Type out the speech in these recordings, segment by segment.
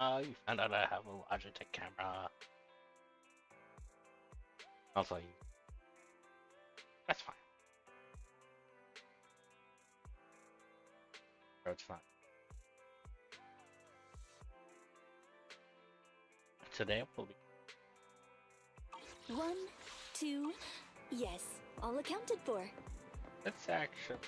You found out I have a Logitech camera. Also, that's fine. Bro, it's fine. Today will be. 1, 2, yes, all accounted for. Let's actually.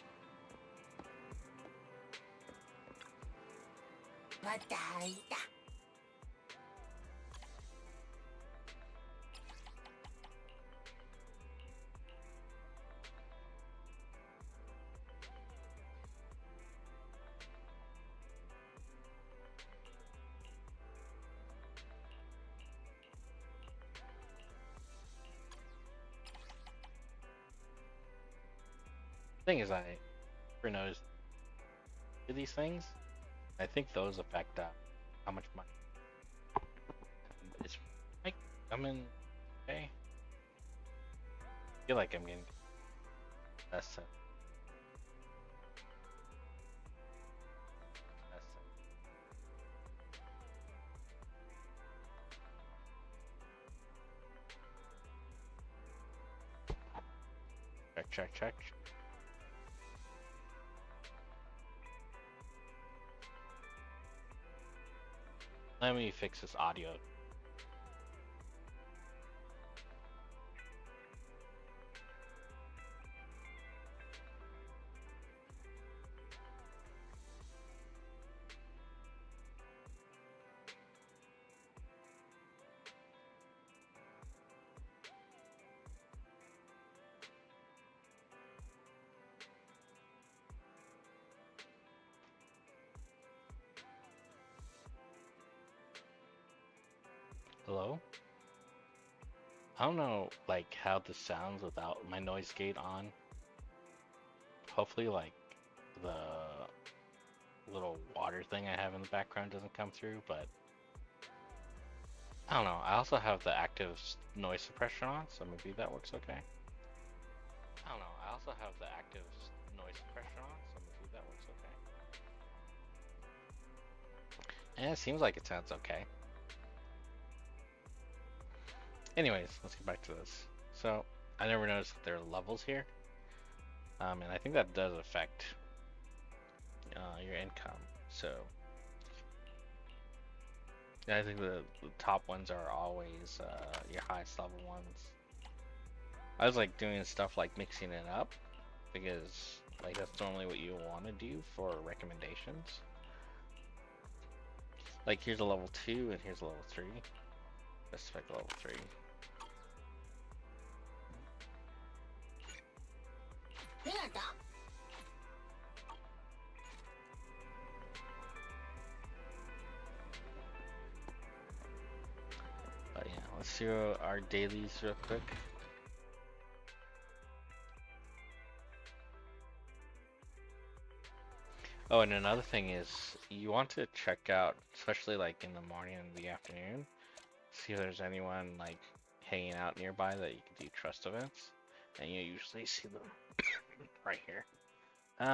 Thing is, I never noticed do these things. I think those affect how much money is like coming. Okay, I feel like I'm getting less. Less. Check, check, check. Let me fix this audio. Hello? I don't know like how this sounds without my noise gate on. Hopefully like the little water thing I have in the background doesn't come through, but I don't know. I also have the active noise suppression on, so maybe that works okay. I don't know. I also have the active noise suppression on, so maybe that works okay. And it seems like it sounds okay. Anyways, let's get back to this. So, I never noticed that there are levels here. And I think that does affect your income. So, yeah, I think the top ones are always your highest level ones. I was like doing stuff like mixing it up because like that's normally what you want to do for recommendations. Like here's a level 2 and here's a level 3. Let's select level 3. But yeah, let's do our dailies real quick. Oh, and another thing is you want to check out, especially like in the morning and the afternoon, see if there's anyone like hanging out nearby that you can do trust events, and you usually see them right here.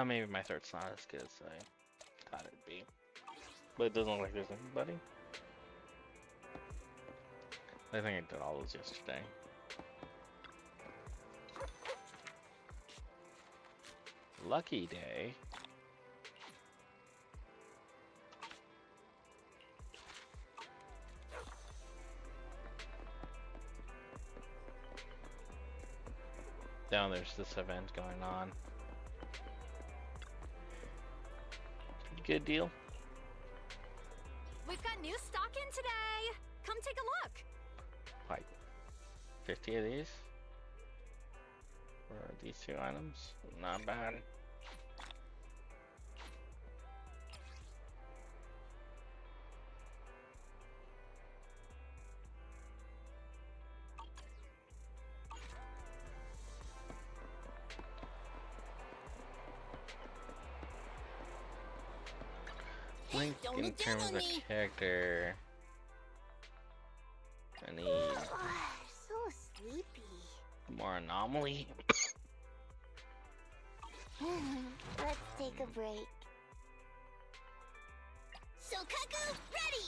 Maybe my throat's not as good as I thought it'd be, but it doesn't look like there's anybody. I think I did all those yesterday. Lucky day. Down there's this event going on. Pretty good deal. We've got new stock in today. Come take a look. Like 50 of these for these 2 items. Not bad. Link in terms of character. I need So sleepy. more anomaly. Let's take a break. Sokaku ready!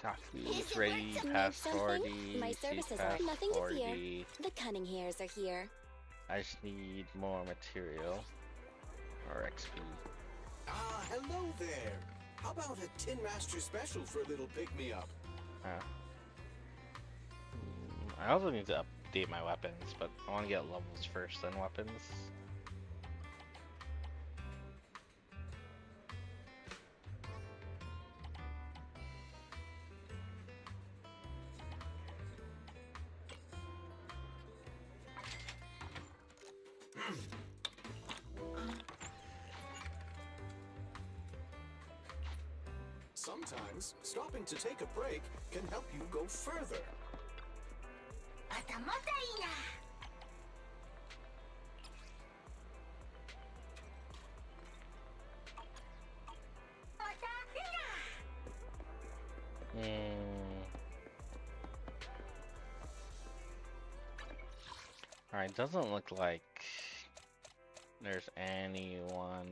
Docu's Is it ready, worth past something? 40, My she's services past are nothing to fear. 40. The cunning hairs are here. I just need more material. Or XP. Ah, hello there. How about a Tin Master special for a little pick-me-up? I also need to update my weapons, but I want to get levels first, then weapons. Sometimes, stopping to take a break can help you go further. Alright, doesn't look like there's anyone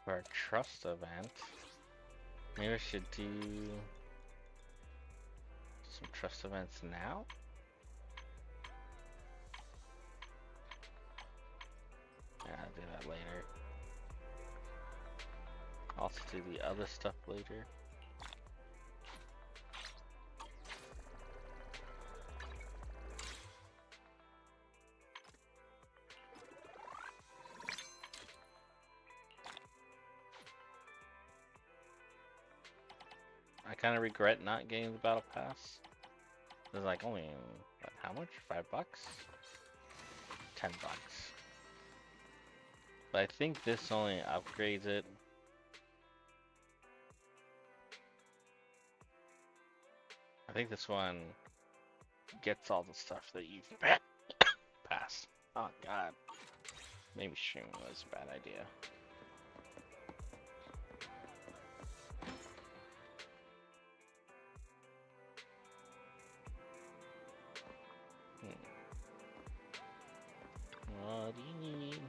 for a trust event. Maybe I should do some trust events now? Yeah, I'll do that later. Also do the other stuff later. I kind of regret not getting the battle pass. It's like only, what, how much? $5? $10. But I think this only upgrades it. I think this one gets all the stuff that you've passed. Oh god. Maybe streaming was a bad idea. What do you need?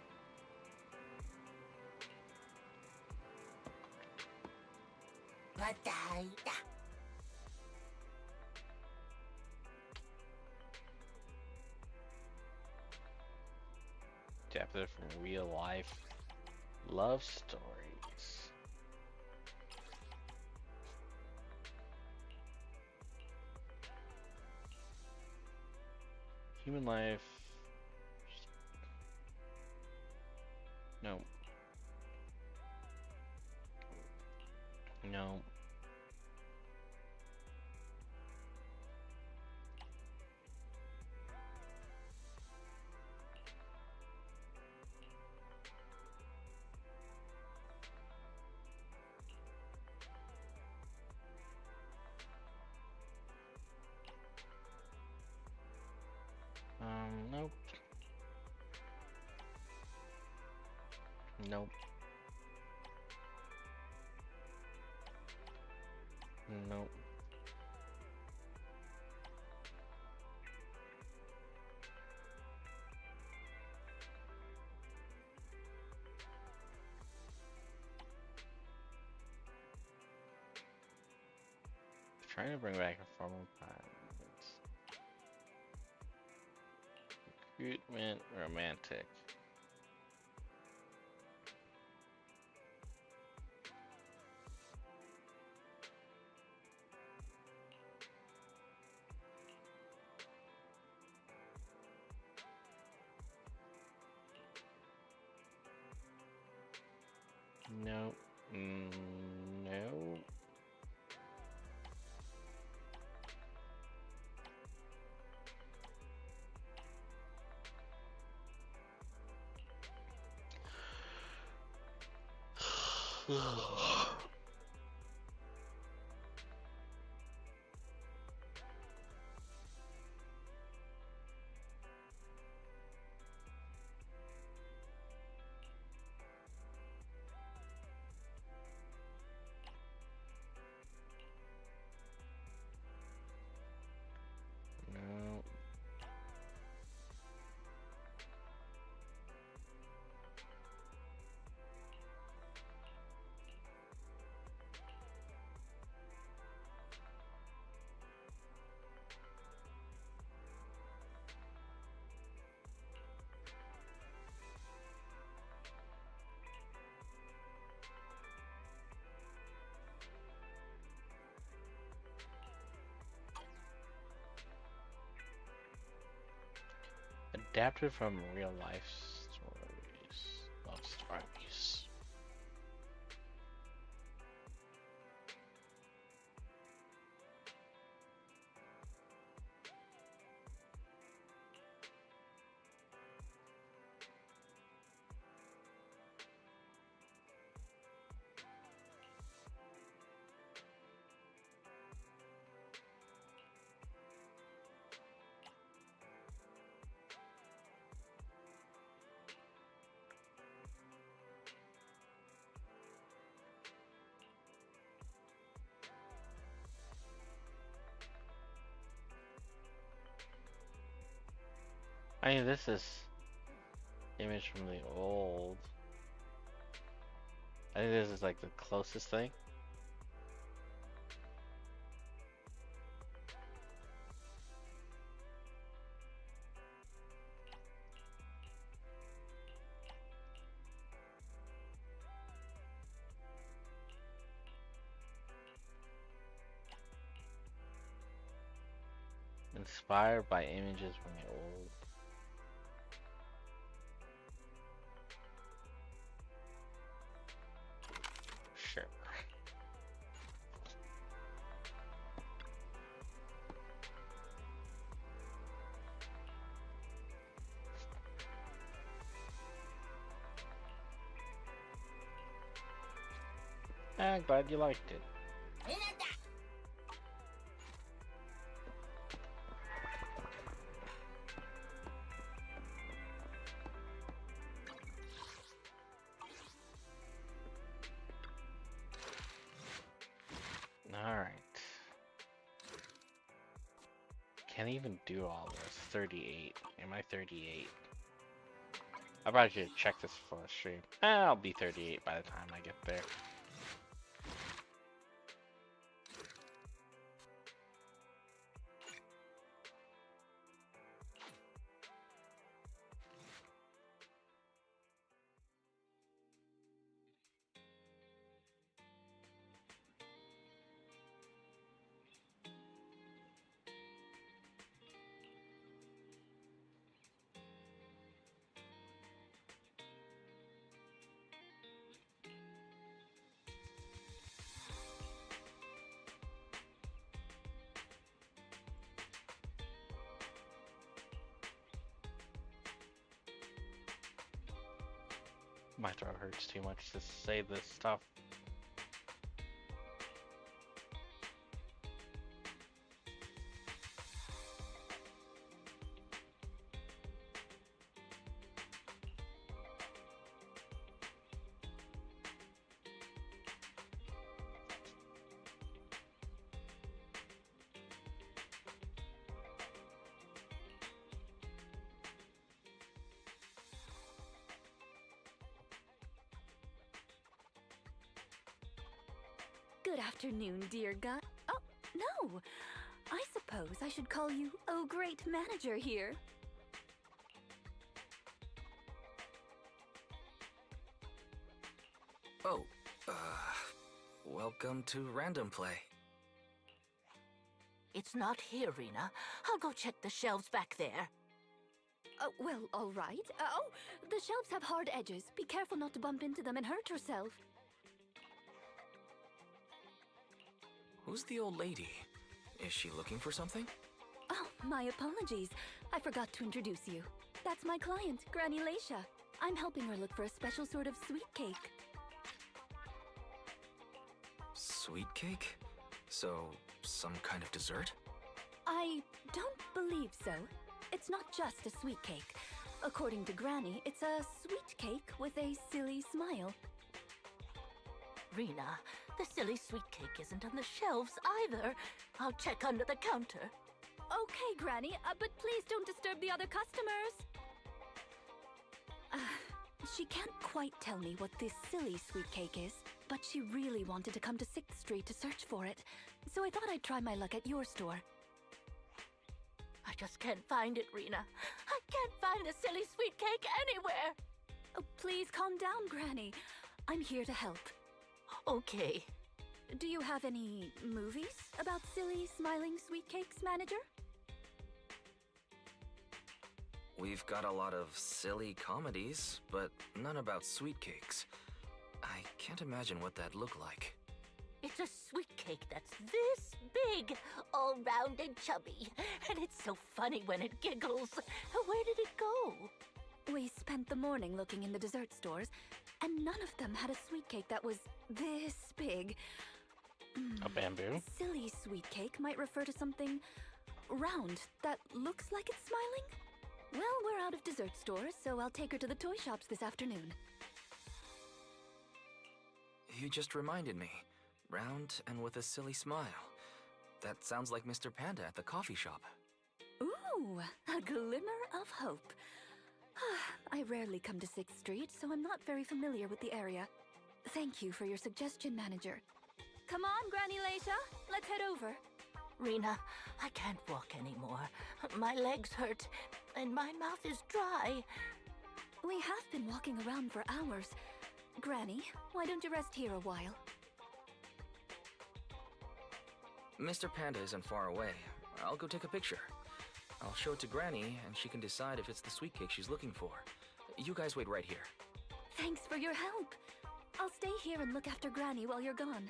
Chapter from real life love stories. Human life. No. No. Nope. Nope. Nope. Trying to bring back a formal time. Recruitment romantic. No. No. No. Adapted from real life stories. Love stories. I mean, this is image from the old. I think this is like the closest thing. Inspired by images from the old. Sure. I'm glad you liked it. Alright. Can't even do all this. 38. Am I 38? I probably should check this for a stream. I'll be 38 by the time I get there. My throat hurts too much to say this stuff. Good afternoon, dear guy. Oh, no. I suppose I should call you, oh, great manager here. Oh, welcome to Random Play. It's not here, Rina. I'll go check the shelves back there. Oh, well, all right. Oh, the shelves have hard edges. Be careful not to bump into them and hurt yourself. Who's the old lady? Is she looking for something? Oh, my apologies. I forgot to introduce you. That's my client, Granny Laisha. I'm helping her look for a special sort of sweet cake. Sweet cake? So, some kind of dessert? I don't believe so. It's not just a sweet cake. According to Granny, it's a sweet cake with a silly smile. Rina, the silly sweet cake isn't on the shelves either. I'll check under the counter. Okay, Granny, but please don't disturb the other customers. She can't quite tell me what this silly sweet cake is, but she really wanted to come to 6th Street to search for it. So I thought I'd try my luck at your store. I just can't find it, Rina. I can't find the silly sweet cake anywhere. Oh, please calm down, Granny. I'm here to help. Okay. Do you have any movies about silly, smiling sweet cakes, manager? We've got a lot of silly comedies, but none about sweet cakes. I can't imagine what that'd look like. It's a sweet cake that's this big, all round and chubby. And it's so funny when it giggles. Where did it go? We spent the morning looking in the dessert stores, and none of them had a sweet cake that was this big. A bamboo? Silly sweet cake might refer to something round that looks like it's smiling. Well, we're out of dessert stores, so I'll take her to the toy shops this afternoon. You just reminded me. Round and with a silly smile. That sounds like Mr. Panda at the coffee shop. Ooh, a glimmer of hope. I rarely come to 6th Street, so I'm not very familiar with the area. Thank you for your suggestion, manager. Come on, Granny Leisha, let's head over. Rina, I can't walk anymore. My legs hurt, and my mouth is dry. We have been walking around for hours. Granny, why don't you rest here a while? Mr. Panda isn't far away. I'll go take a picture. I'll show it to Granny, and she can decide if it's the sweet cake she's looking for. You guys wait right here. Thanks for your help. I'll stay here and look after Granny while you're gone.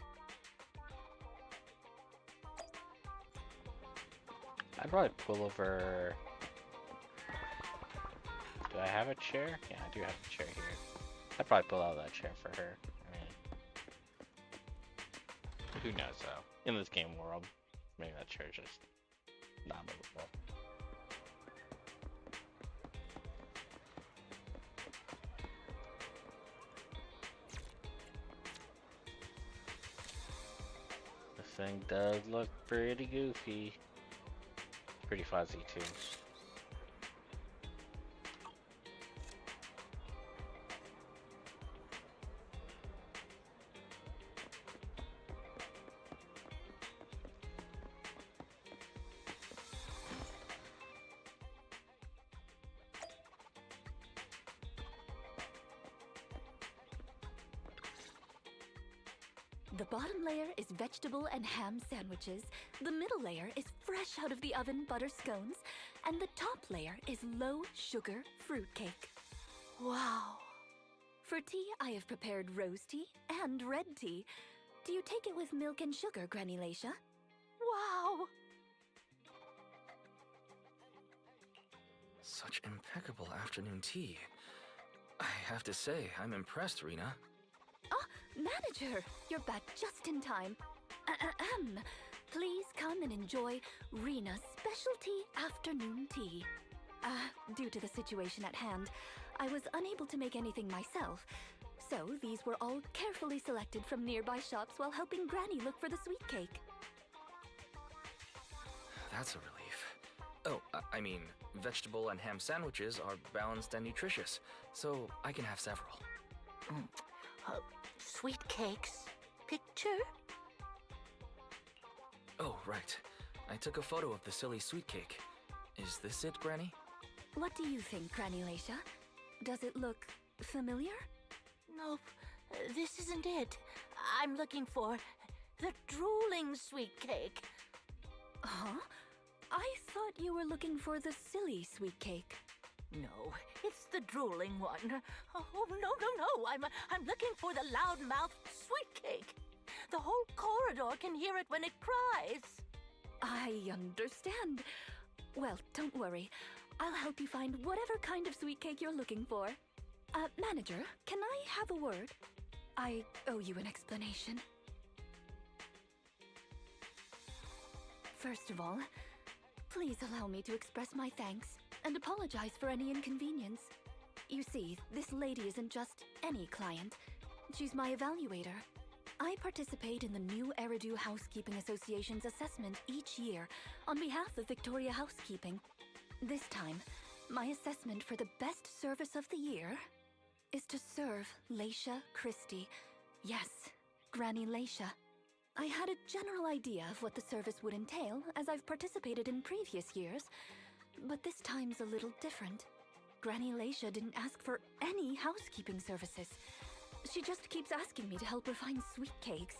I'd probably pull over. Do I have a chair? Yeah, I do have a chair here. I'd probably pull out that chair for her. I mean, who knows though? In this game world, maybe that chair's just not movable. This thing does look pretty goofy. Pretty fuzzy too. The bottom layer is vegetable and ham sandwiches, the middle layer is fresh out of the oven butter scones, and the top layer is low-sugar fruitcake. Wow. For tea, I have prepared rose tea and red tea. Do you take it with milk and sugar, Granny Leisha? Wow. Such impeccable afternoon tea. I have to say, I'm impressed, Rina. Ah, manager, you're back just in time. Please come and enjoy Rina's specialty afternoon tea. Due to the situation at hand, I was unable to make anything myself, so these were all carefully selected from nearby shops while helping Granny look for the sweet cake. That's a relief. Oh, I mean, vegetable and ham sandwiches are balanced and nutritious, so I can have several. Sweet cakes. Picture? Oh, right. I took a photo of the silly sweet cake. Is this it, Granny? What do you think, Granny Leisha? Does it look familiar? Nope, this isn't it. I'm looking for the drooling sweet cake. Huh? I thought you were looking for the silly sweet cake. No, it's the drooling one. Oh, no. I'm looking for the loudmouthed sweet cake. The whole corridor can hear it when it cries. I understand. Well, don't worry. I'll help you find whatever kind of sweet cake you're looking for. Manager, can I have a word? I owe you an explanation. First of all, please allow me to express my thanks and apologize for any inconvenience. You see, this lady isn't just any client. She's my evaluator. I participate in the new Eridu Housekeeping Association's assessment each year on behalf of Victoria Housekeeping. This time, my assessment for the best service of the year is to serve Leisha Christie. Yes, Granny Leisha. I had a general idea of what the service would entail, as I've participated in previous years, but this time's a little different. Granny Leisha didn't ask for any housekeeping services. She just keeps asking me to help her find sweet cakes.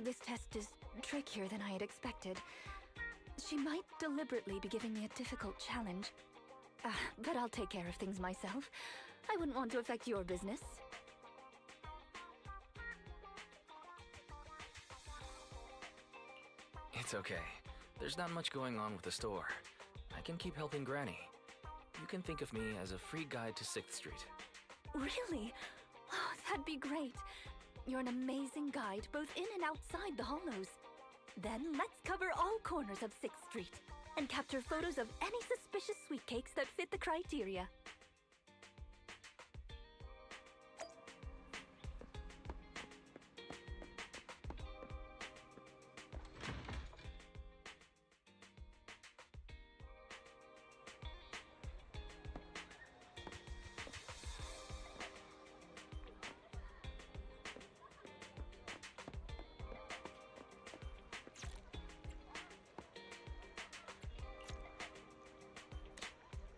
This test is trickier than I had expected. She might deliberately be giving me a difficult challenge. But I'll take care of things myself. I wouldn't want to affect your business. It's okay. There's not much going on with the store. I can keep helping Granny. You can think of me as a free guide to 6th Street. Really? Oh, that'd be great. You're an amazing guide, both in and outside the hollows. Then let's cover all corners of 6th Street and capture photos of any suspicious sweet cakes that fit the criteria.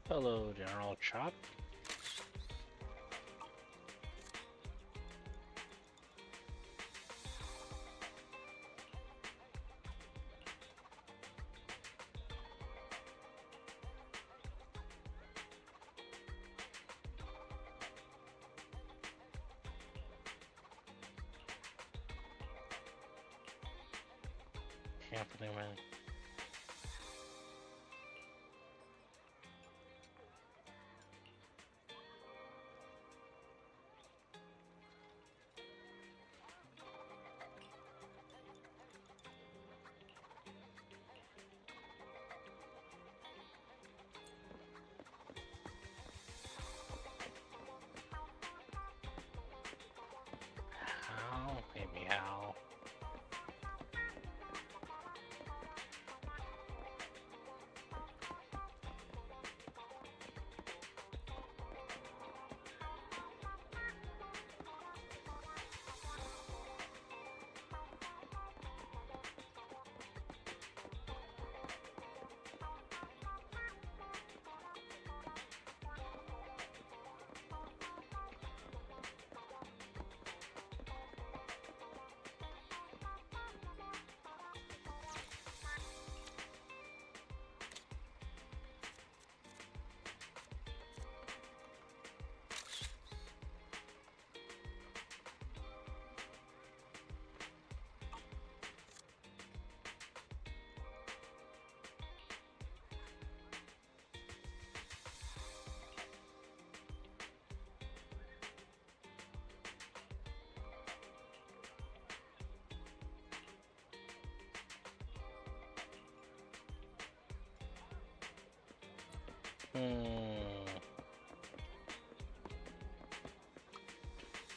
Hello, General Chop. Happening, man. How? Maybe how?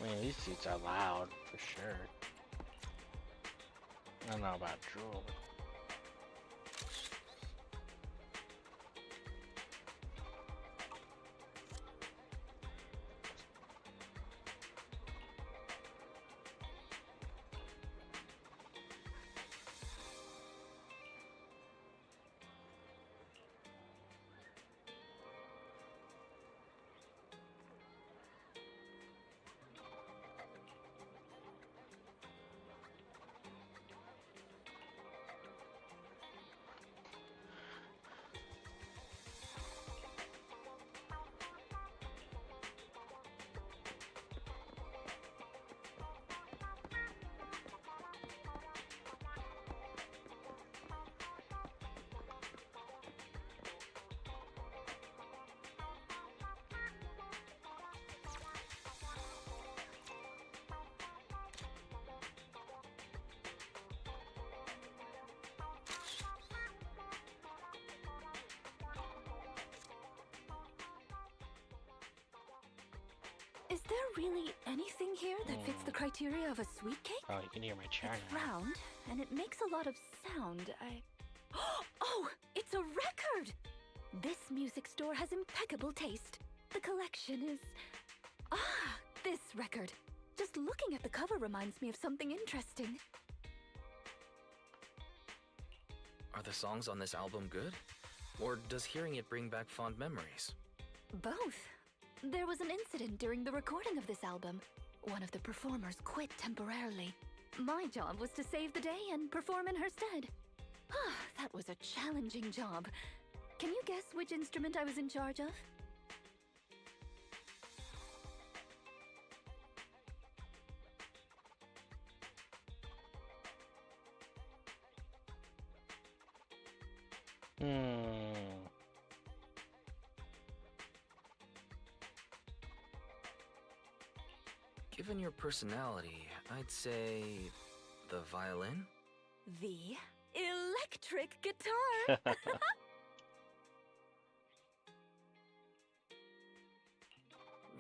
I mean, these seats are loud, for sure. I don't know about Drool. Is there really anything here that fits the criteria of a sweet cake? Oh, you can hear my chair It's now. round, and it makes a lot of sound. Oh, it's a record! This music store has impeccable taste. The collection is... this record. Just looking at the cover reminds me of something interesting. Are the songs on this album good? Or does hearing it bring back fond memories? Both. There was an incident during the recording of this album. One of the performers quit temporarily. My job was to save the day and perform in her stead. That was a challenging job. Can you guess which instrument I was in charge of? Given your personality, I'd say the violin? The electric guitar!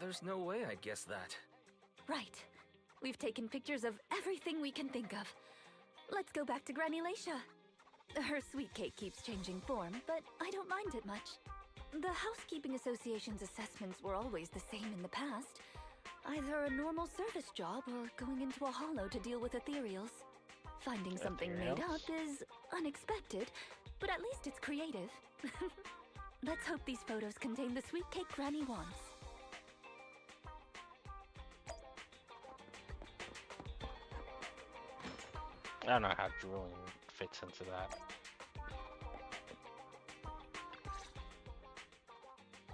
There's no way I'd guess that. Right. We've taken pictures of everything we can think of. Let's go back to Granny Laisha. Her sweet cake keeps changing form, but I don't mind it much. The Housekeeping Association's assessments were always the same in the past. Either a normal service job or going into a hollow to deal with ethereals. Finding something made up is unexpected, but at least it's creative. Let's hope these photos contain the sweet cake Granny wants. I don't know how drooling fits into that.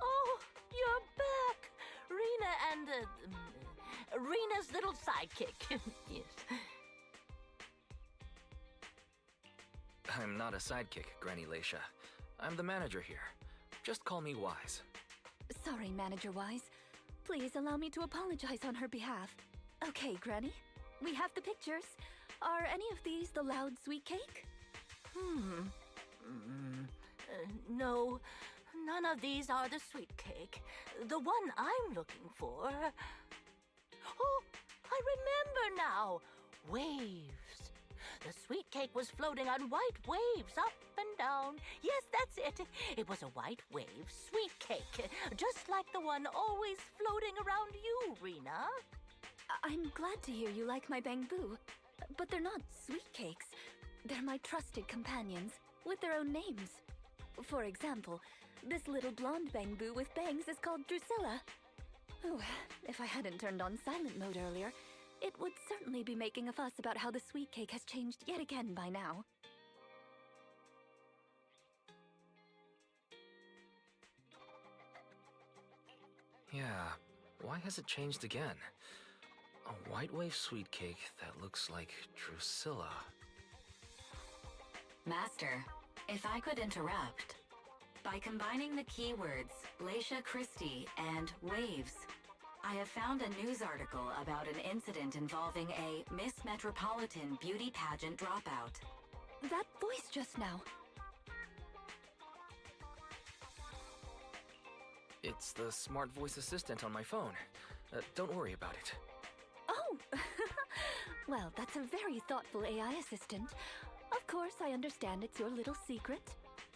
Oh, you're back! Rina and, Rina's little sidekick. Yes. I'm not a sidekick, Granny Laisha. I'm the manager here. Just call me Wise. Sorry, Manager Wise. Please allow me to apologize on her behalf. Okay, Granny. We have the pictures. Are any of these the loud sweet cake? No, none of these are the sweet cake. The one I'm looking for... Oh, I remember now! Waves. The sweet cake was floating on white waves, up and down. Yes, that's it. It was a white wave sweet cake, just like the one always floating around you, Rina. I'm glad to hear you like my bamboo, but they're not sweet cakes. They're my trusted companions, with their own names. For example, this little blonde bamboo with bangs is called Drusilla. Oh, if I hadn't turned on silent mode earlier, it would certainly be making a fuss about how the sweet cake has changed yet again by now. Yeah, why has it changed again? A white wave sweet cake that looks like Drusilla. Master, if I could interrupt. By combining the keywords Laisha Christie and waves, I have found a news article about an incident involving a Miss Metropolitan beauty pageant dropout. That voice just now. It's the smart voice assistant on my phone. Don't worry about it. Oh! Well, that's a very thoughtful AI assistant. Of course, I understand it's your little secret.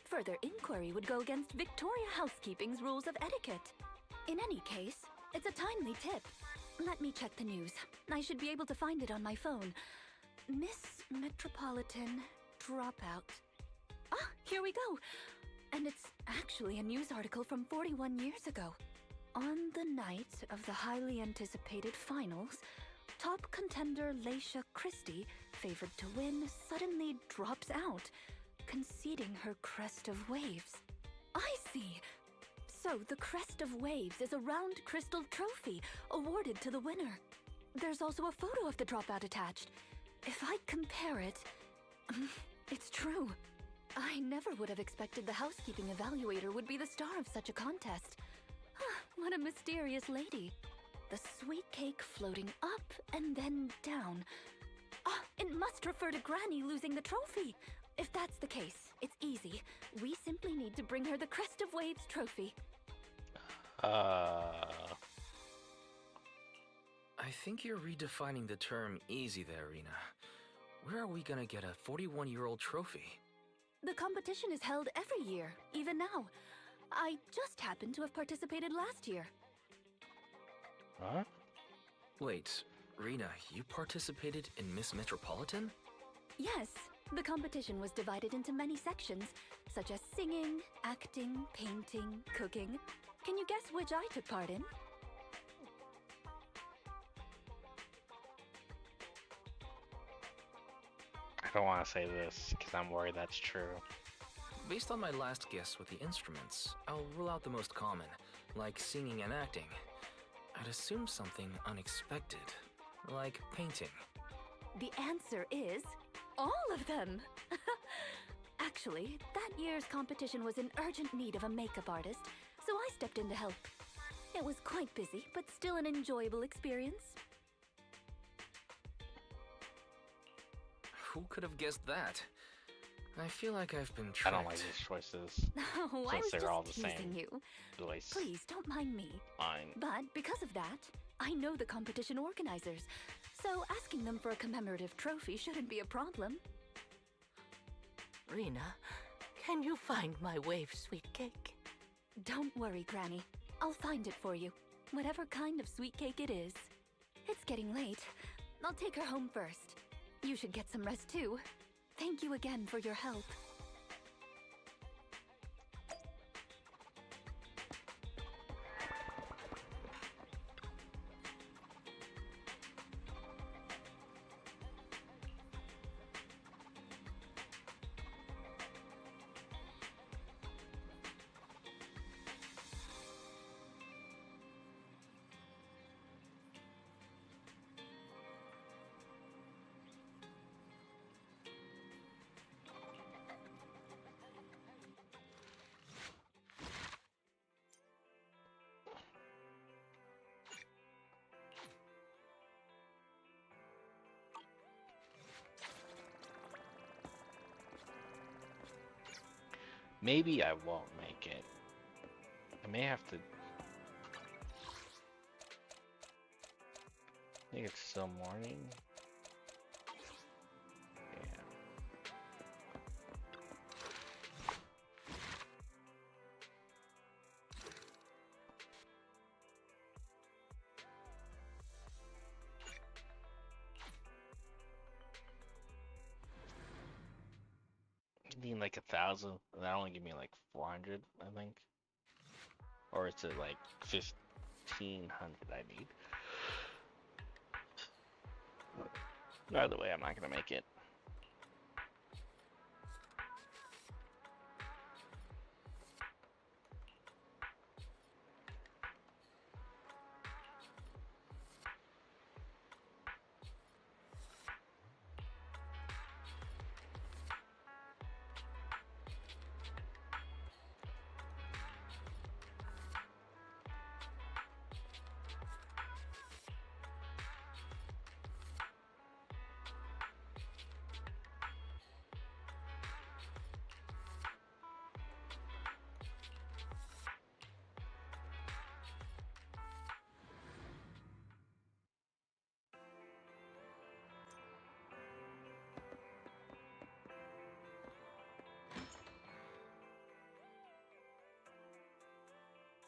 Further inquiry would go against Victoria Housekeeping's rules of etiquette. In any case, it's a timely tip. Let me check the news. I should be able to find it on my phone. Miss Metropolitan dropout. Ah, here we go. And it's actually a news article from 41 years ago. On the night of the highly anticipated finals, top contender Laisha Christie, favored to win, suddenly drops out, conceding her crest of waves. I see. So the crest of waves is a round crystal trophy awarded to the winner. There's also a photo of the dropout attached. If I compare it, it's true. I never would have expected the housekeeping evaluator would be the star of such a contest. What a mysterious lady. The sweet cake floating up and then down. It must refer to Granny losing the trophy. If that's the case, it's easy. We simply need to bring her the Crest of Waves trophy. I think you're redefining the term easy there, Rina. Where are we gonna get a 41-year-old trophy? The competition is held every year, even now. I just happened to have participated last year. Huh? Wait, Rina, you participated in Miss Metropolitan? Yes, the competition was divided into many sections, such as singing, acting, painting, cooking. Can you guess which I took part in? I don't want to say this because I'm worried that's true. Based on my last guess with the instruments, I'll rule out the most common, like singing and acting. I'd assume something unexpected, like painting. The answer is all of them. Actually, that year's competition was in urgent need of a makeup artist, so I stepped in to help. It was quite busy, but still an enjoyable experience. Who could have guessed that? I feel like I've been I tricked. don't like these choices. No, I Since was they're just all the teasing same. you. Voice. Please, don't mind me. Fine. But because of that, I know the competition organizers, so asking them for a commemorative trophy shouldn't be a problem. Rina, can you find my wave sweet cake? Don't worry, Granny. I'll find it for you, whatever kind of sweet cake it is. It's getting late. I'll take her home first. You should get some rest too. Thank you again for your help. Maybe I won't make it. I may have to. I think it's still morning. Yeah. You need like 1,000, and that only give me like 400, I think. Or it's at like 1,500 I need. Either way, I'm not gonna make it.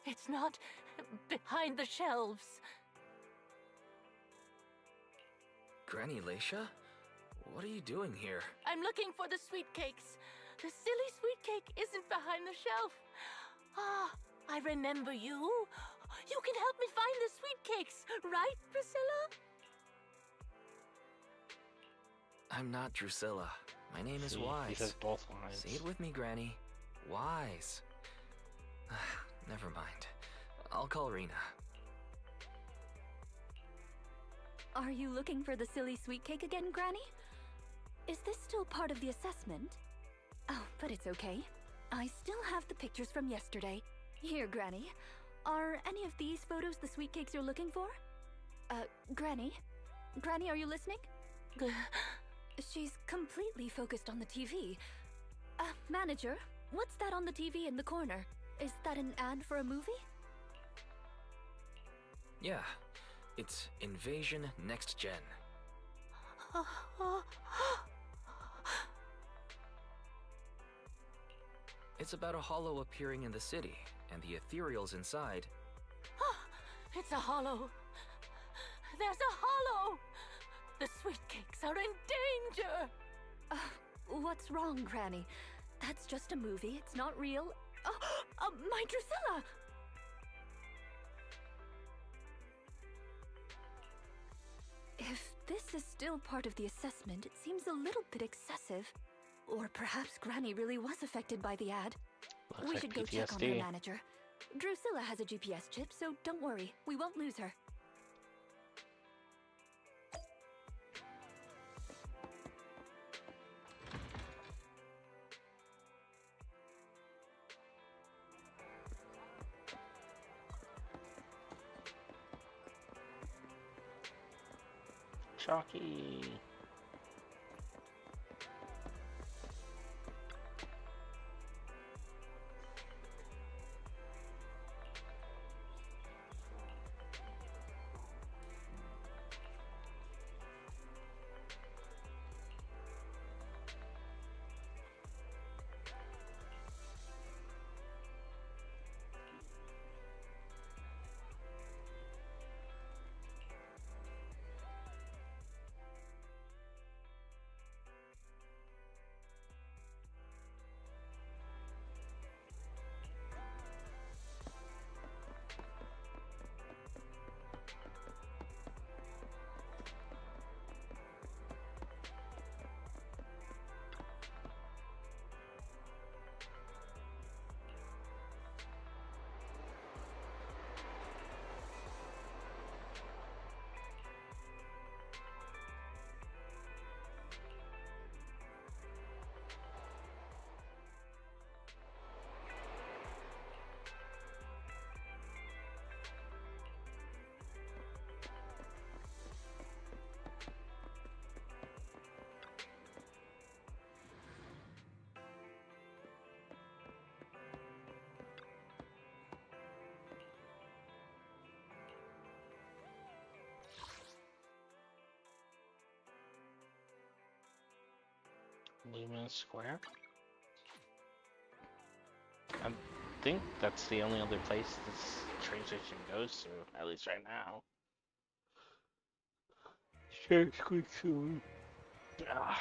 It's not behind the shelves. Granny Leisha? What are you doing here? I'm looking for the sweet cakes. The silly sweet cake isn't behind the shelf. Ah, I remember you. You can help me find the sweet cakes, right, Priscilla? I'm not Drusilla. My name is See, Wise. he says both lines. Say it with me, Granny. Wise. Never mind. I'll call Rina. Are you looking for the silly sweet cake again, Granny? Is this still part of the assessment? Oh, but it's okay. I still have the pictures from yesterday. Here, Granny. Are any of these photos the sweet cakes you're looking for? Granny? Granny, are you listening? She's completely focused on the TV. Manager, what's that on the TV in the corner? Is that an ad for a movie? Yeah, it's Invasion Next Gen. It's about a hollow appearing in the city, and the ethereals inside. It's a hollow. There's a hollow. The sweet cakes are in danger. What's wrong, Granny? That's just a movie. It's not real. My Drusilla! If this is still part of the assessment, it seems a little bit excessive. Or perhaps Granny really was affected by the ad. Looks We like should go check on her PTSD. manager. Drusilla has a GPS chip, so don't worry. We won't lose her. Chalky. Luminous Square. I think that's the only other place this train station goes to, at least right now. Sure, it's quick soon. Ah.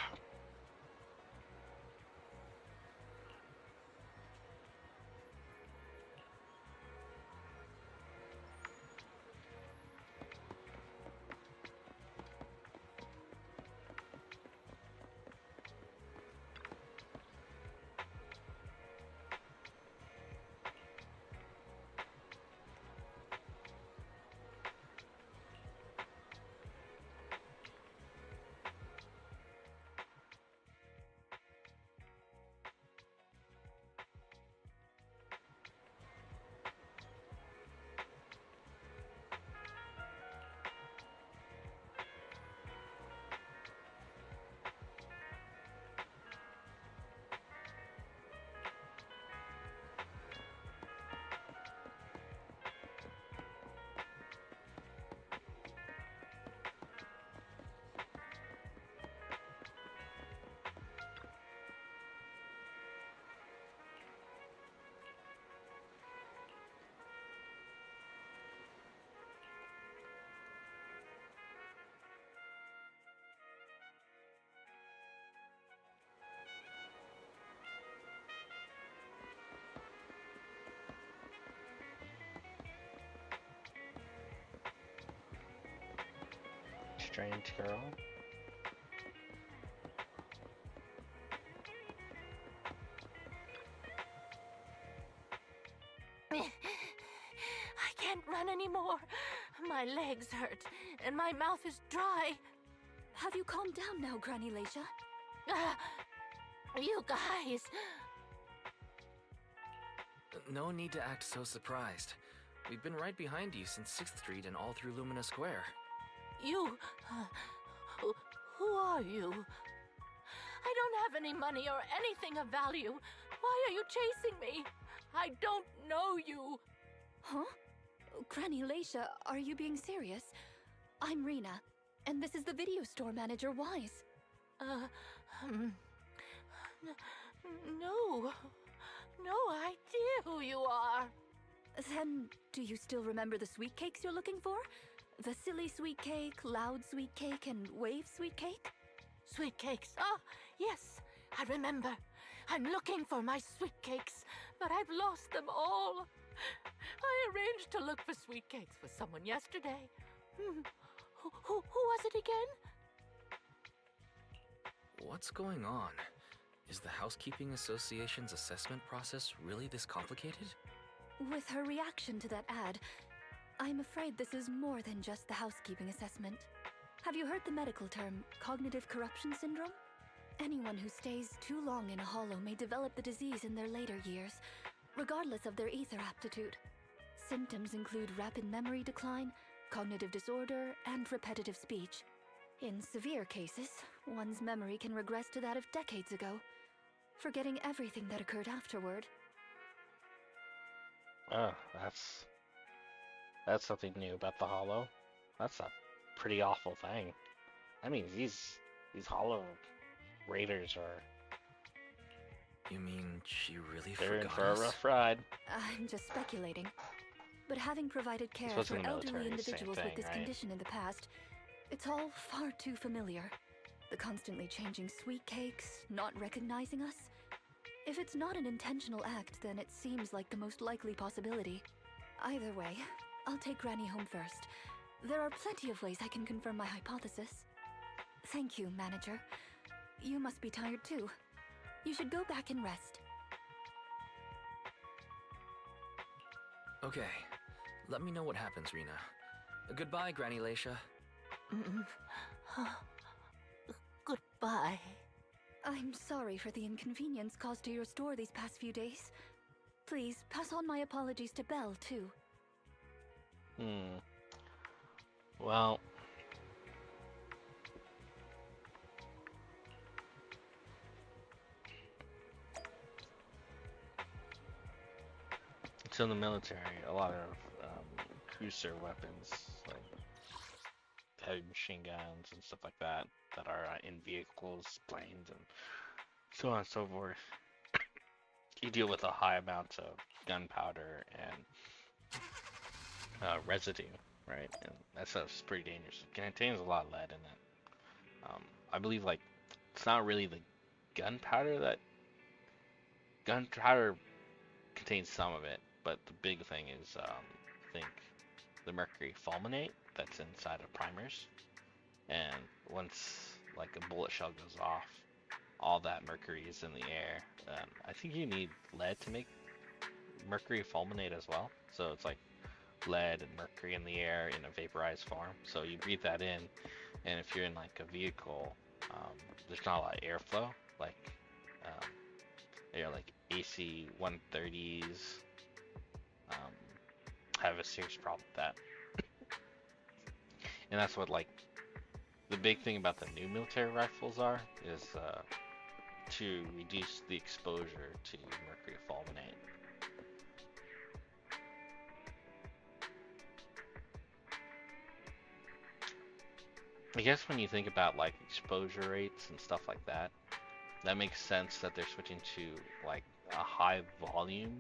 Strange girl. I can't run anymore. My legs hurt, and my mouth is dry. Have you calmed down now, Granny Leisha? You guys. No need to act so surprised. We've been right behind you since 6th Street and all through Lumina Square. You. Who are you? I don't have any money or anything of value. Why are you chasing me? I don't know you. Huh? Granny Leisha, are you being serious? I'm Rina, and this is the video store manager, Wise. No. No idea who you are. Then, do you still remember the sweet cakes you're looking for? The silly sweet cake, loud sweet cake, and wave sweet cake? Sweet cakes. Ah, yes, I remember. I'm looking for my sweet cakes, but I've lost them all. I arranged to look for sweet cakes with someone yesterday. Who was it again? What's going on? Is the Housekeeping Association's assessment process really this complicated? With her reaction to that ad, I'm afraid this is more than just the housekeeping assessment. Have you heard the medical term, cognitive corruption syndrome? Anyone who stays too long in a hollow may develop the disease in their later years, regardless of their ether aptitude. Symptoms include rapid memory decline, cognitive disorder, and repetitive speech. In severe cases, one's memory can regress to that of decades ago, forgetting everything that occurred afterward. Oh, that's something new about the Hollow. That's a pretty awful thing. I mean, these Hollow Raiders are You mean she really they're in forgot for a us? rough ride. I'm just speculating. But having provided care was for in the elderly military, same individuals thing, with this right? condition in the past, it's all far too familiar. The constantly changing sweet cakes, not recognizing us. If it's not an intentional act, then it seems like the most likely possibility. Either way, I'll take Granny home first. There are plenty of ways I can confirm my hypothesis. Thank you, Manager. You must be tired too. You should go back and rest. Okay. Let me know what happens, Rina. Goodbye, Granny Leisha. Goodbye. I'm sorry for the inconvenience caused to your store these past few days. Please, pass on my apologies to Belle, too. Well, so in the military, a lot of cruiser weapons, like heavy machine guns and stuff like that, that are in vehicles, planes, and so on and so forth. You deal with a high amount of gunpowder and residue, right? And that stuff's pretty dangerous. It contains a lot of lead in it. I believe like it's not really the gunpowder contains some of it, but the big thing is I think the mercury fulminate that's inside of primers, and once like a bullet shell goes off, all that mercury is in the air. I think you need lead to make mercury fulminate as well, so it's like lead and mercury in the air in a vaporized form. So you breathe that in, and if you're in like a vehicle, there's not a lot of airflow, like like AC 130s have a serious problem with that. And that's what like the big thing about the new military rifles is to reduce the exposure to mercury fulminate. I guess when you think about like exposure rates and stuff like that, that makes sense that they're switching to like a high volume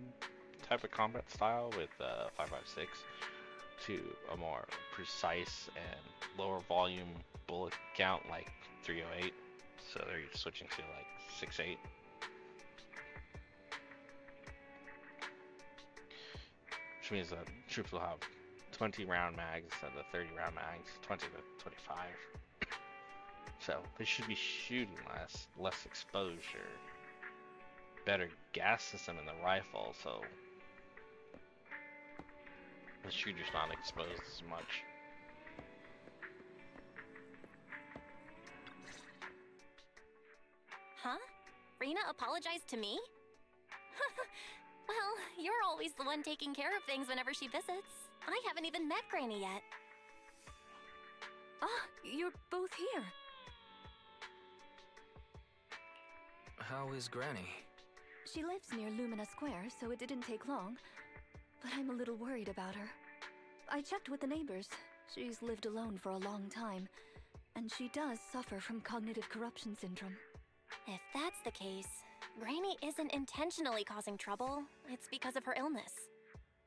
type of combat style with 5.56 to a more precise and lower volume bullet count like 308. So they're switching to like 6.8. Which means that troops will have 20 round mags instead of 30 round mags, 20 to 25. So they should be shooting less exposure, better gas system in the rifle, so the shooter's not exposed as much. Huh? Rina apologized to me? Well, you're always the one taking care of things whenever she visits. I haven't even met Granny yet. Ah, you're both here. How is Granny? She lives near Lumina Square, so it didn't take long. But I'm a little worried about her. I checked with the neighbors. She's lived alone for a long time, and she does suffer from cognitive corruption syndrome. If that's the case, Granny isn't intentionally causing trouble. It's because of her illness.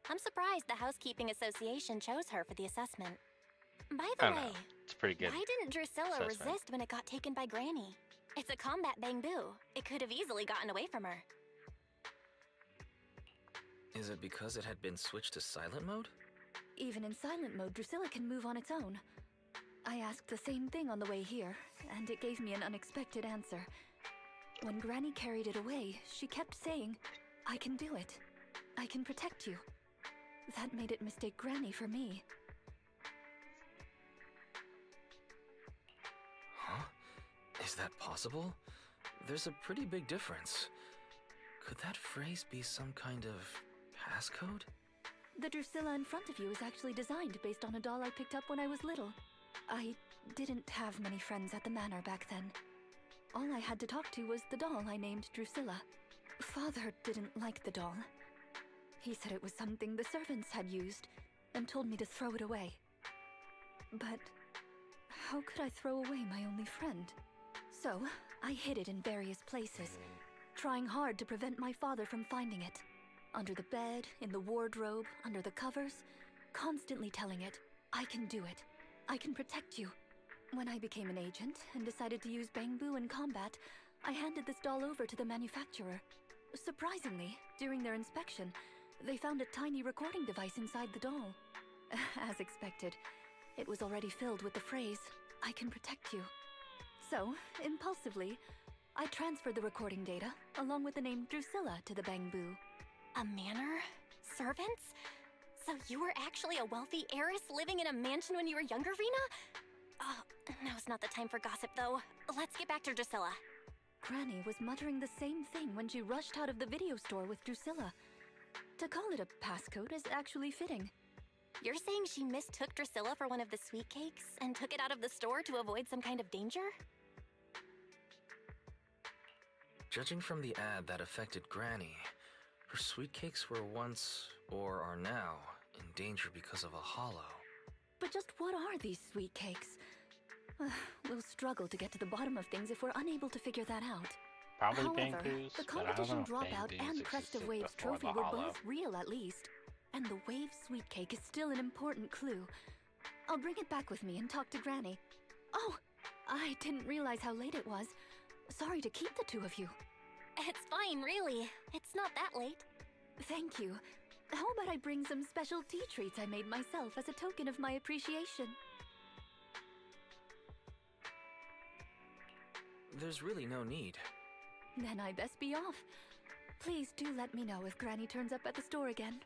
I'm surprised the Housekeeping Association chose her for the assessment. By the way, it's pretty good. why didn't Drusilla assessment. resist when it got taken by Granny? It's a combat bamboo. It could have easily gotten away from her. Is it because it had been switched to silent mode? Even in silent mode, Drusilla can move on its own. I asked the same thing on the way here, and it gave me an unexpected answer. When Granny carried it away, she kept saying, "I can do it. I can protect you." That made it mistake Granny for me. Huh? Is that possible? There's a pretty big difference. Could that phrase be some kind of passcode? The Drusilla in front of you is actually designed based on a doll I picked up when I was little. I didn't have many friends at the manor back then. All I had to talk to was the doll I named Drusilla. Father didn't like the doll. He said it was something the servants had used and told me to throw it away. But how could I throw away my only friend? So I hid it in various places, trying hard to prevent my father from finding it. Under the bed, in the wardrobe, under the covers, constantly telling it, "I can do it. I can protect you." When I became an agent and decided to use Bangbu in combat, I handed this doll over to the manufacturer. Surprisingly, during their inspection, they found a tiny recording device inside the doll. As expected, it was already filled with the phrase, "I can protect you." So, impulsively, I transferred the recording data, along with the name Drusilla, to the Bangbu. A manor? Servants? So you were actually a wealthy heiress living in a mansion when you were younger, Rina? Oh, now's not the time for gossip, though. Let's get back to Drusilla. Granny was muttering the same thing when she rushed out of the video store with Drusilla. To call it a passcode is actually fitting. You're saying she mistook Drusilla for one of the sweet cakes and took it out of the store to avoid some kind of danger? Judging from the ad that affected Granny, her sweet cakes were once, or are now, in danger because of a hollow. But just what are these sweet cakes? We'll struggle to get to the bottom of things if we're unable to figure that out. Probably However, Bangbu's, the but I don't competition know if dropout Bangbu's and Crest of existed Waves before trophy the were Hollow. both real at least. And the Wave sweet cake is still an important clue. I'll bring it back with me and talk to Granny. Oh, I didn't realize how late it was. Sorry to keep the two of you. It's fine, really. It's not that late. Thank you. How about I bring some special tea treats I made myself as a token of my appreciation? There's really no need. Then I best be off. Please do let me know if Granny turns up at the store again.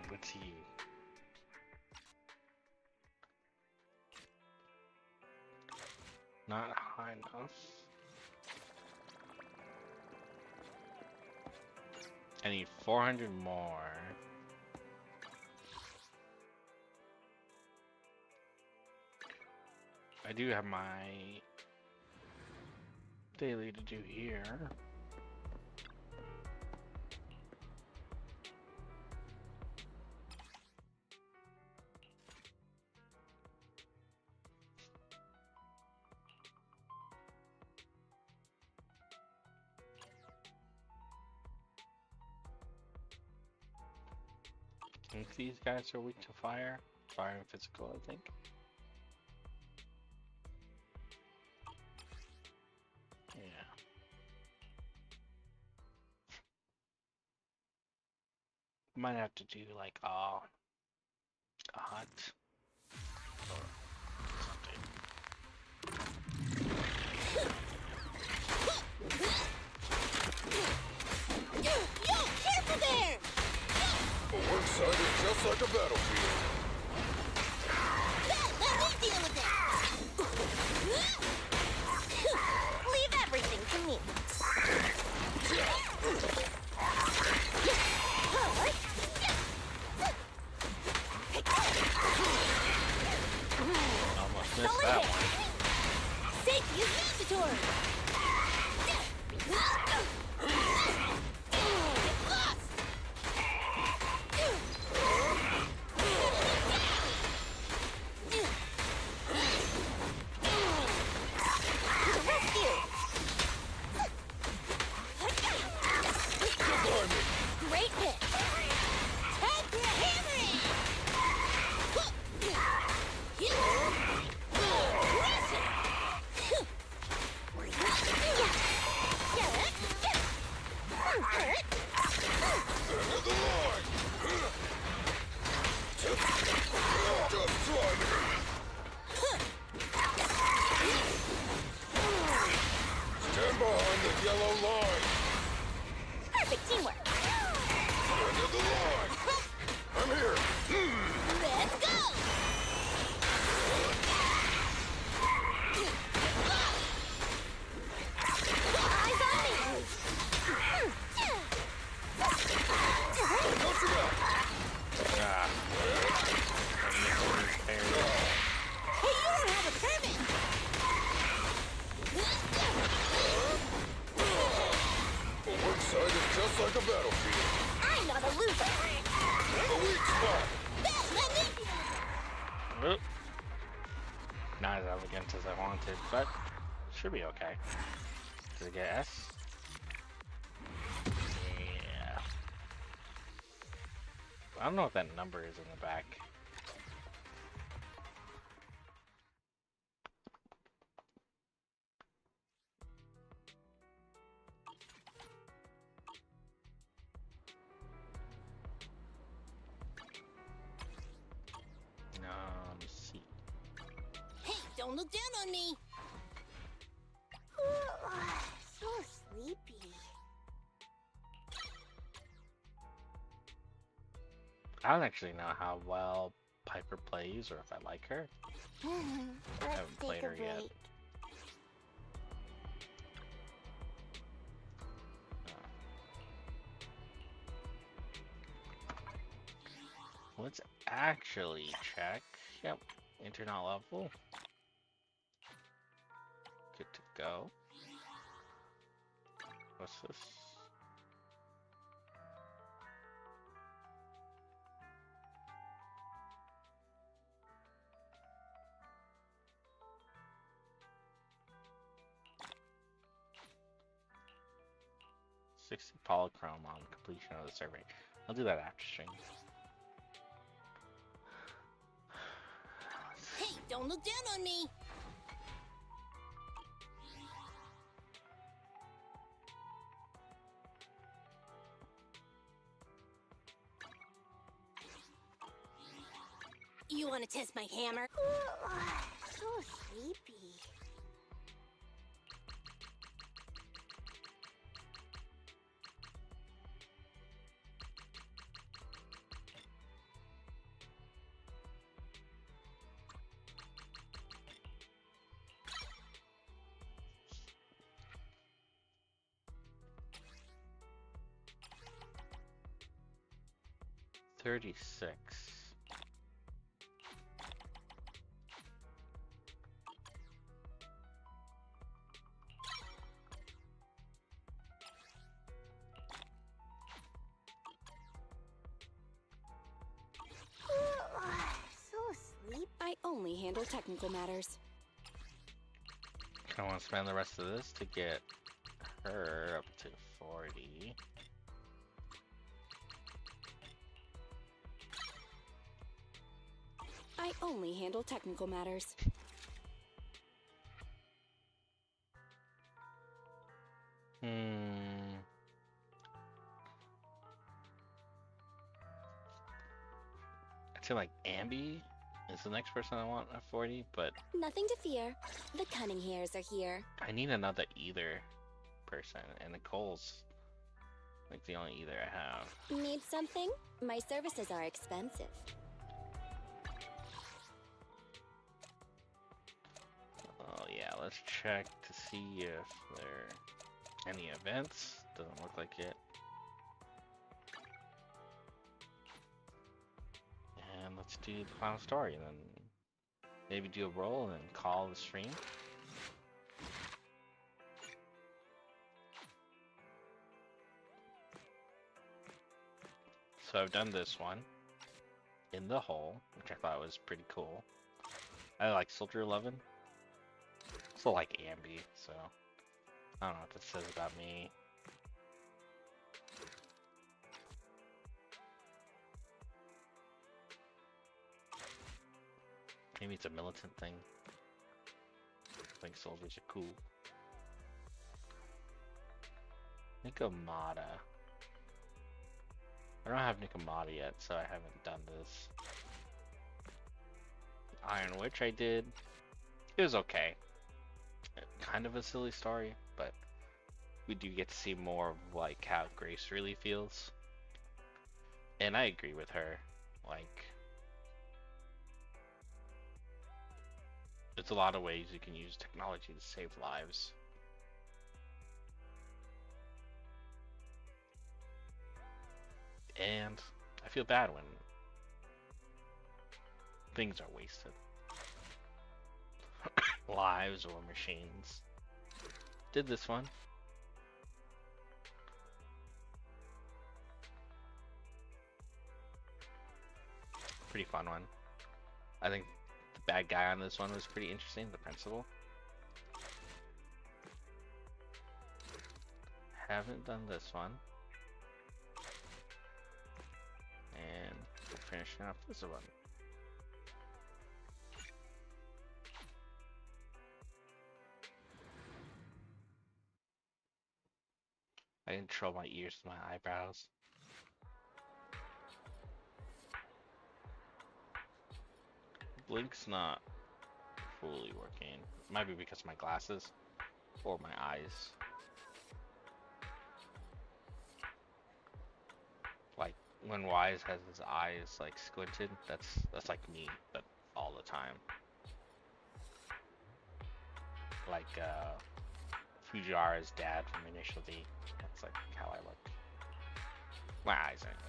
Let's see. Not high enough. I need 400 more. I do have my daily to do here. I think these guys are weak to fire. Fire and physical, I think. Yeah. Might have to do like hot or something. Yo, careful there! A work site is just like a battlefield. Let me deal with it! Leave everything to me. Almost missed that one. Safety is mandatory! yellow line. Perfect teamwork. End of the line. I'm here. Let's go! Eyes on me! Don't you know? Ah. Hey, you don't have a permit! The work site is just like a battlefield. I'm not a loser! A weak spot. Let me... Oop. Not as elegant as I wanted, but should be okay. Did I get S? Yeah. I don't know what that number is in the back. Let me see. Hey, don't look down on me! So sleepy. I don't actually know how well Piper plays or if I like her. Let's haven't played take a her yet. break. Let's actually check. Yep, internet level. Good to go. What's this? $60 polychrome on completion of the survey. I'll do that after stream. Hey, don't look down on me! You want to test my hammer? So sleepy. $36. So sleepy. I only handle technical matters. I want to spend the rest of this to get her up to 40. I only handle technical matters. I'd say like Ambi is the next person I want at 40, but Nothing to fear. The cunning hairs are here. I need another either person, and Nicole's like the only either I have. Need something? My services are expensive. Oh yeah, let's check to see if there are any events. Doesn't look like it. And let's do the final story, and then maybe do a roll and then call the stream. So I've done this one in the hole, which I thought was pretty cool. I like Soldier 11. Also like Ambi, so I don't know what that says about me. Maybe it's a militant thing. I think soldiers are cool. Nikomata. I don't have Nikomata yet, so I haven't done this. Iron Witch I did. It was okay. Kind of a silly story, but we do get to see more of like how Grace really feels. And I agree with her. Like, there's a lot of ways you can use technology to save lives. And I feel bad when things are wasted. Lives or machines. Did this one. Pretty fun one. I think the bad guy on this one was pretty interesting, the principal. Haven't done this one. And we're finishing up this one. I control my ears with my eyebrows. Blink's not fully working. Might be because of my glasses or my eyes. Like when Wise has his eyes like squinted, that's like me, but all the time. Like Fujiwara's dad from Initial D. That's like how I look. My eyes, anyways.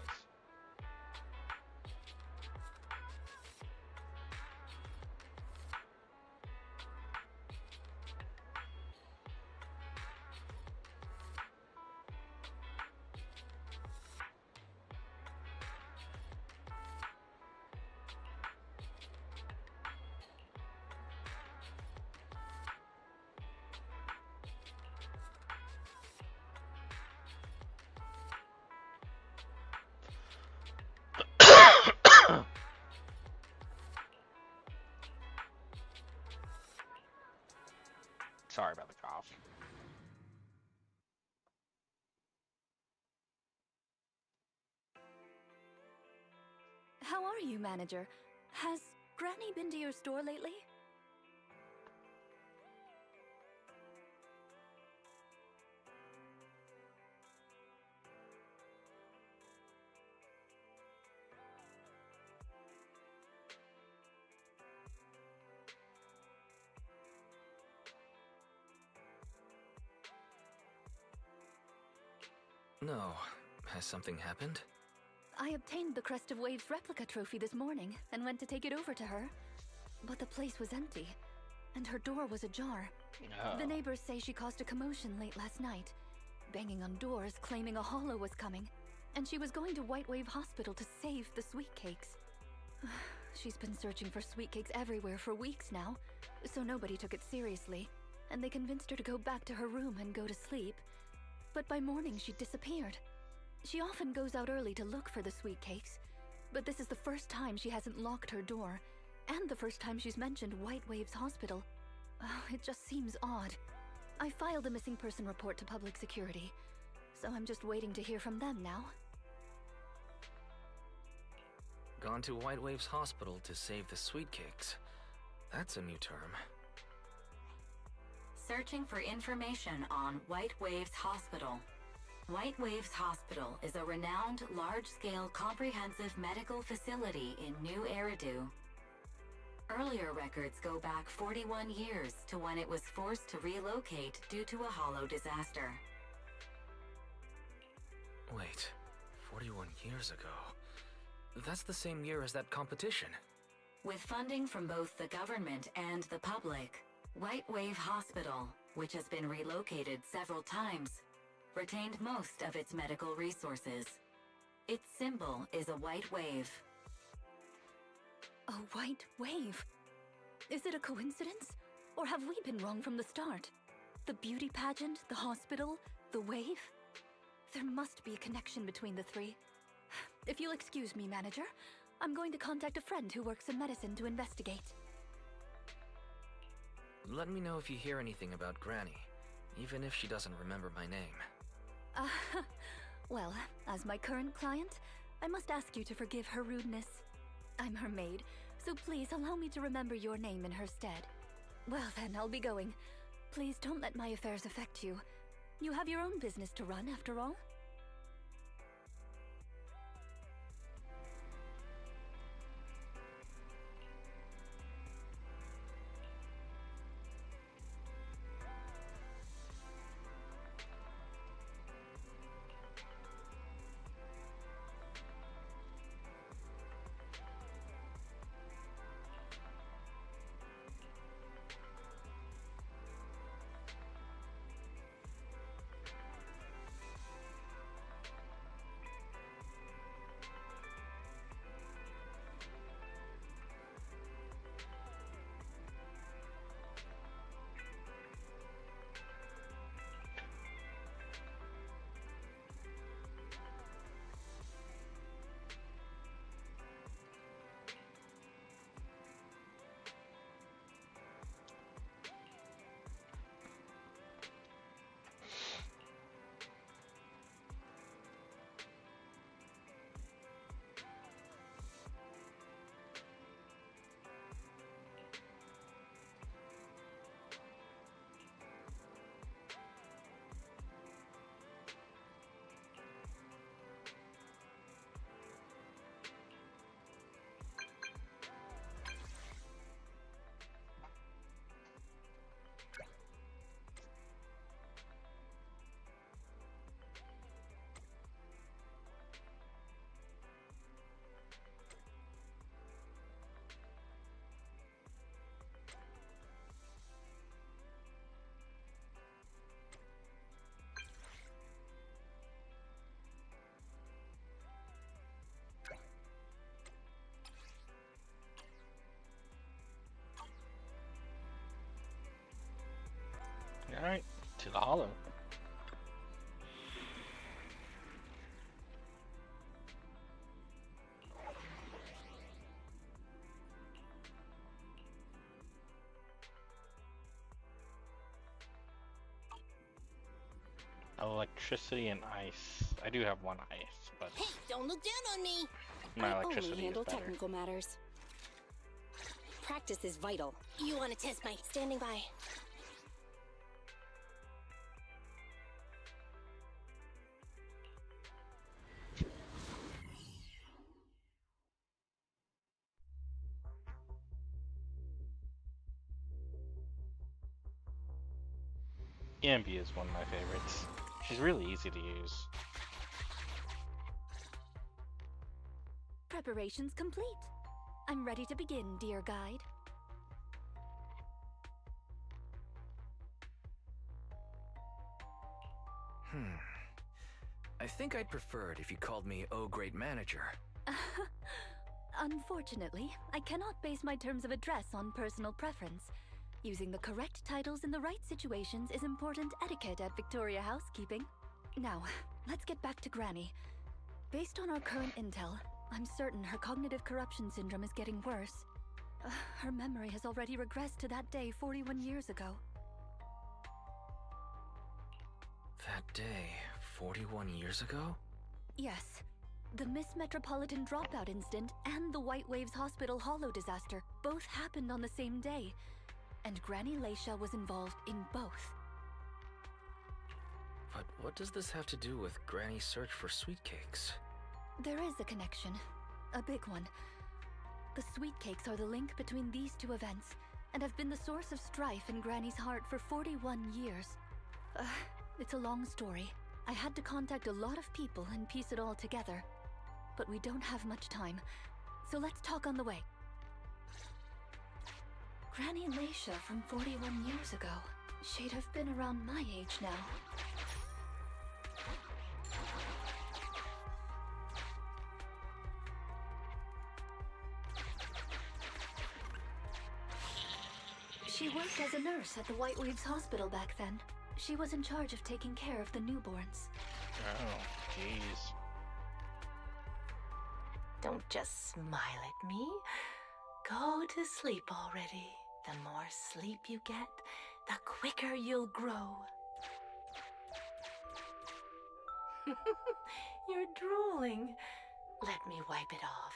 Sorry about the cough. How are you, manager? Has Granny been to your store lately? No. Has something happened? I obtained the Crest of Waves replica trophy this morning and went to take it over to her. But the place was empty, and her door was ajar. Oh. The neighbors say she caused a commotion late last night, banging on doors claiming a holo was coming, and she was going to White Wave Hospital to save the sweet cakes. She's been searching for sweet cakes everywhere for weeks now, so nobody took it seriously, and they convinced her to go back to her room and go to sleep. But by morning she disappeared. She often goes out early to look for the sweet cakes, but this is the first time she hasn't locked her door, and the first time she's mentioned White Waves Hospital. It just seems odd. I filed a missing person report to public security, so I'm just waiting to hear from them now. Gone to White Waves Hospital to save the sweet cakes. That's a new term. Searching for information on White Waves Hospital. White Waves Hospital is a renowned large-scale comprehensive medical facility in New Eridu. Earlier records go back 41 years to when it was forced to relocate due to a holo disaster. Wait, 41 years ago? That's the same year as that competition. With funding from both the government and the public, White Wave Hospital, which has been relocated several times, retained most of its medical resources. Its symbol is a white wave. A white wave? Is it a coincidence? Or have we been wrong from the start? The beauty pageant, the hospital, the wave? There must be a connection between the three. If you'll excuse me, manager, I'm going to contact a friend who works in medicine to investigate. Let me know if you hear anything about Granny, even if she doesn't remember my name. Well, as my current client, I must ask you to forgive her rudeness. I'm her maid, so please allow me to remember your name in her stead. Well then, I'll be going. Please don't let my affairs affect you. You have your own business to run, after all. Alright, to the hollow. Electricity and ice. I do have one ice, but Hey, don't look down on me! my I electricity only handle is better. technical matters. Practice is vital. You want to test my... Standing by. Ambi is one of my favorites. She's really easy to use. Preparations complete. I'm ready to begin, dear guide. I think I'd prefer it if you called me Oh Great Manager. Unfortunately, I cannot base my terms of address on personal preference. Using the correct titles in the right situations is important etiquette at Victoria Housekeeping. Now, let's get back to Granny. Based on our current intel, I'm certain her cognitive corruption syndrome is getting worse. Her memory has already regressed to that day 41 years ago. That day, 41 years ago? Yes. The Miss Metropolitan dropout incident and the White Waves Hospital Hollow disaster both happened on the same day. And Granny Leisha was involved in both. But what does this have to do with Granny's search for sweet cakes? There is a connection. A big one. The sweet cakes are the link between these two events, and have been the source of strife in Granny's heart for 41 years. It's a long story. I had to contact a lot of people and piece it all together. But we don't have much time, so let's talk on the way. Granny Leisha from 41 years ago. She'd have been around my age now. She worked as a nurse at the White Waves Hospital back then. She was in charge of taking care of the newborns. Oh, jeez. Don't just smile at me. Go to sleep already. The more sleep you get, the quicker you'll grow. You're drooling. Let me wipe it off.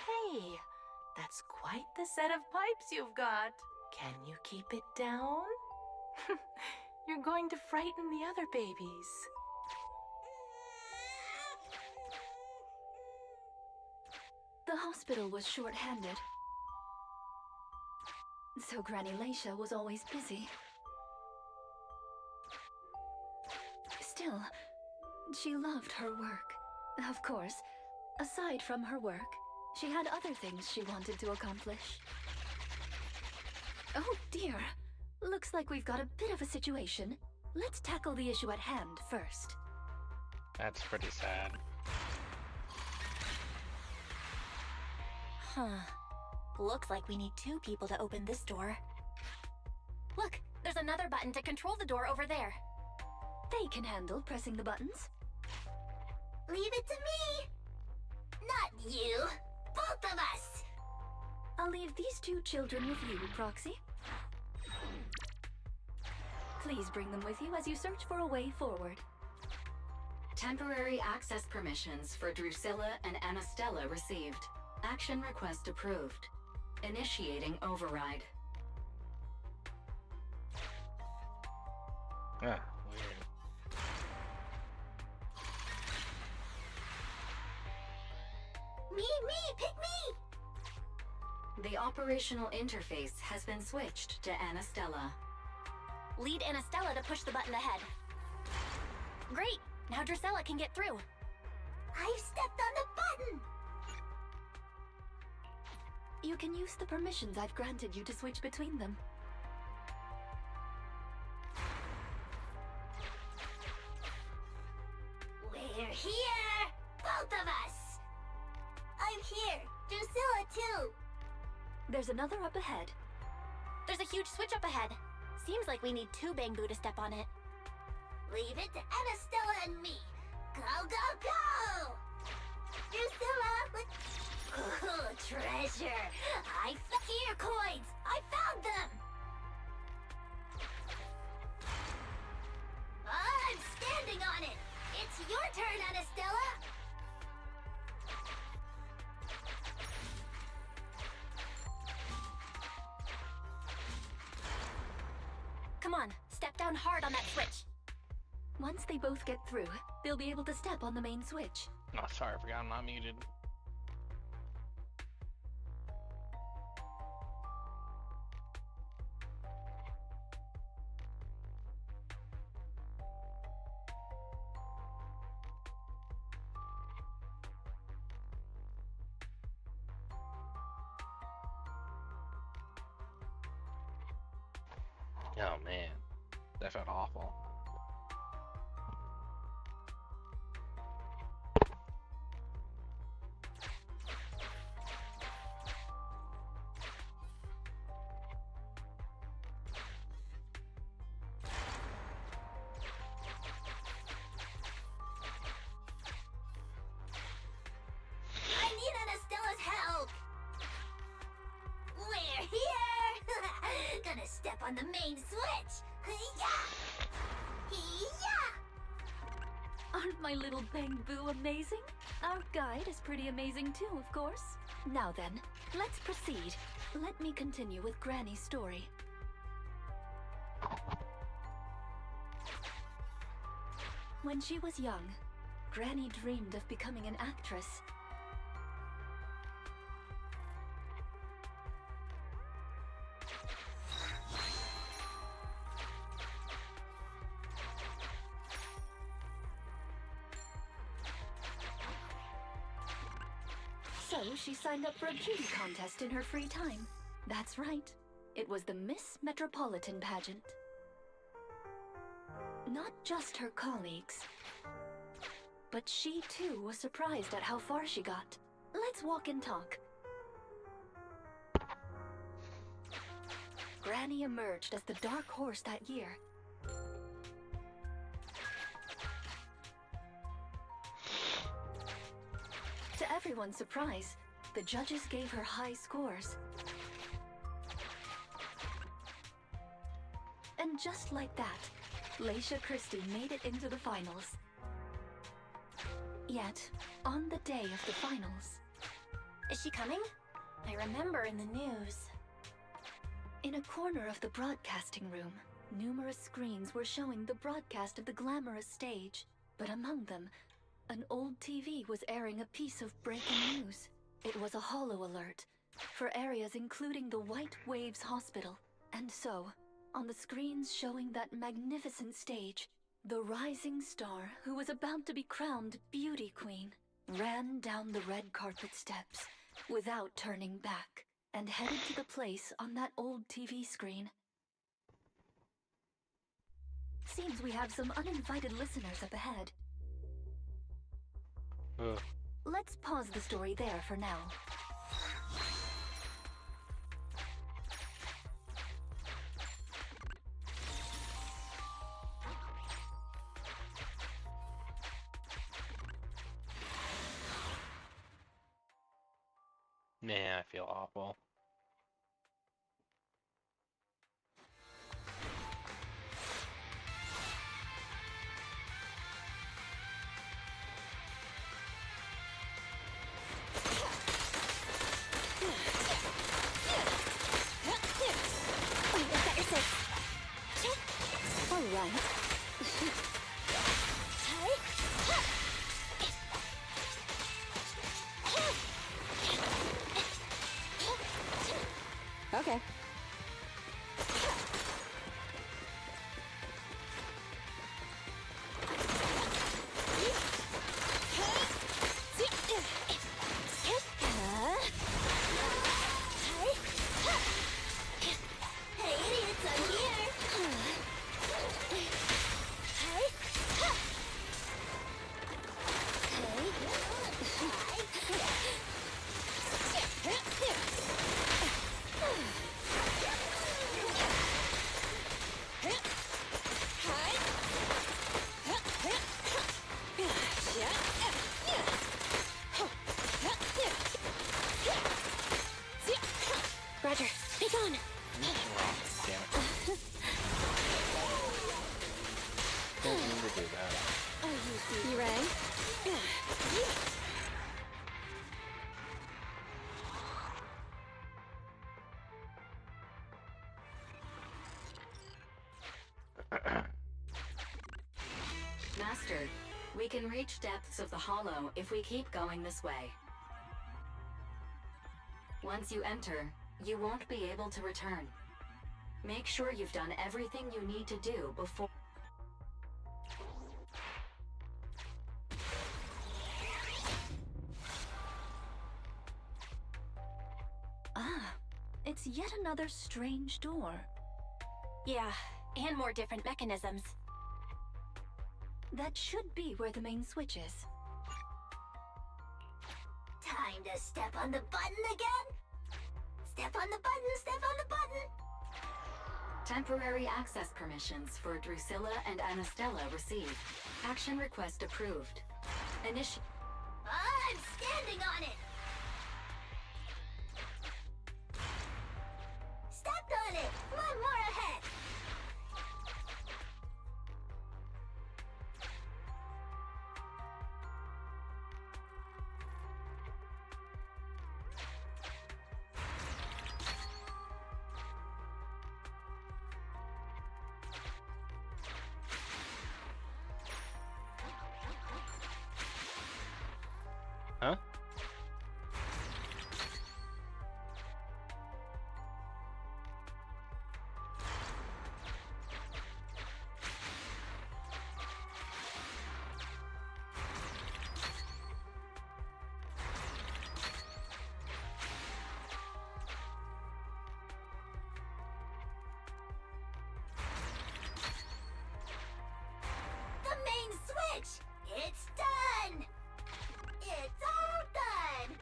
Hey, that's quite the set of pipes you've got. Can you keep it down? You're going to frighten the other babies. The hospital was short-handed, so Granny Leisha was always busy. Still, she loved her work. Of course, aside from her work, she had other things she wanted to accomplish. Oh dear, looks like we've got a bit of a situation. Let's tackle the issue at hand first. That's pretty sad. Huh. Looks like we need 2 people to open this door. Look, there's another button to control the door over there. They can handle pressing the buttons. Leave it to me! Not you! Both of us! I'll leave these 2 children with you, Proxy. Please bring them with you as you search for a way forward. Temporary access permissions for Drusilla and Anastella received. Action request approved. Initiating override. Ah, weird. Me, pick me! The operational interface has been switched to Anastella. Lead Anastella to push the button ahead. Great! Now Drusilla can get through. I've stepped on the button! You can use the permissions I've granted you to switch between them. We're here! Both of us! I'm here! Drusilla too! There's another up ahead. There's a huge switch up ahead. Seems like we need 2 Bangbu to step on it. Leave it to Anastella and me! Go, go, go! Drusilla, let's... Oh, treasure! Here, coins! I found them! I'm standing on it! It's your turn, Anastella! Come on, step down hard on that switch. Once they both get through, they'll be able to step on the main switch. Oh, sorry, I forgot I'm not muted. Oh man, that felt awful. I need Anastella's help! We're here! Gonna step on the main switch! Yeah! Aren't my little Bangbu amazing? Our guide is pretty amazing too, of course. Now then, let's proceed. Let me continue with Granny's story. When she was young, Granny dreamed of becoming an actress. So she signed up for a beauty contest in her free time. That's right. It was the Miss Metropolitan pageant. Not just her colleagues, but she too was surprised at how far she got. Let's walk and talk. Granny emerged as the dark horse that year. To everyone's surprise, the judges gave her high scores. And just like that, Leisha Christie made it into the finals. Yet, on the day of the finals... Is she coming? I remember in the news. In a corner of the broadcasting room, Numerous screens were showing the broadcast of the glamorous stage, but among them, an old TV was airing a piece of breaking news. It was a holo alert for areas including the White Waves Hospital. And so, on the screens showing that magnificent stage, the rising star who was about to be crowned Beauty Queen ran down the red carpet steps without turning back and headed to the place on that old TV screen. Seems we have some uninvited listeners up ahead. Let's pause the story there for now. Man, I feel awful. Okay. Hey, idiots, I'm here! Roger, be gone. Damn it. Didn't mean to do that. You rang? Master, we can reach depths of the hollow if we keep going this way. Once you enter, you won't be able to return. Make sure you've done everything you need to do before... Ah, it's yet another strange door. Yeah, and more different mechanisms. That should be where the main switch is. Time to step on the button again? Step on the button, step on the button! Temporary access permissions for Drusilla and Anastella received. Action request approved. I'm standing on it! Stepped on it! One more ahead! Huh? The main switch! It's done! It's all done!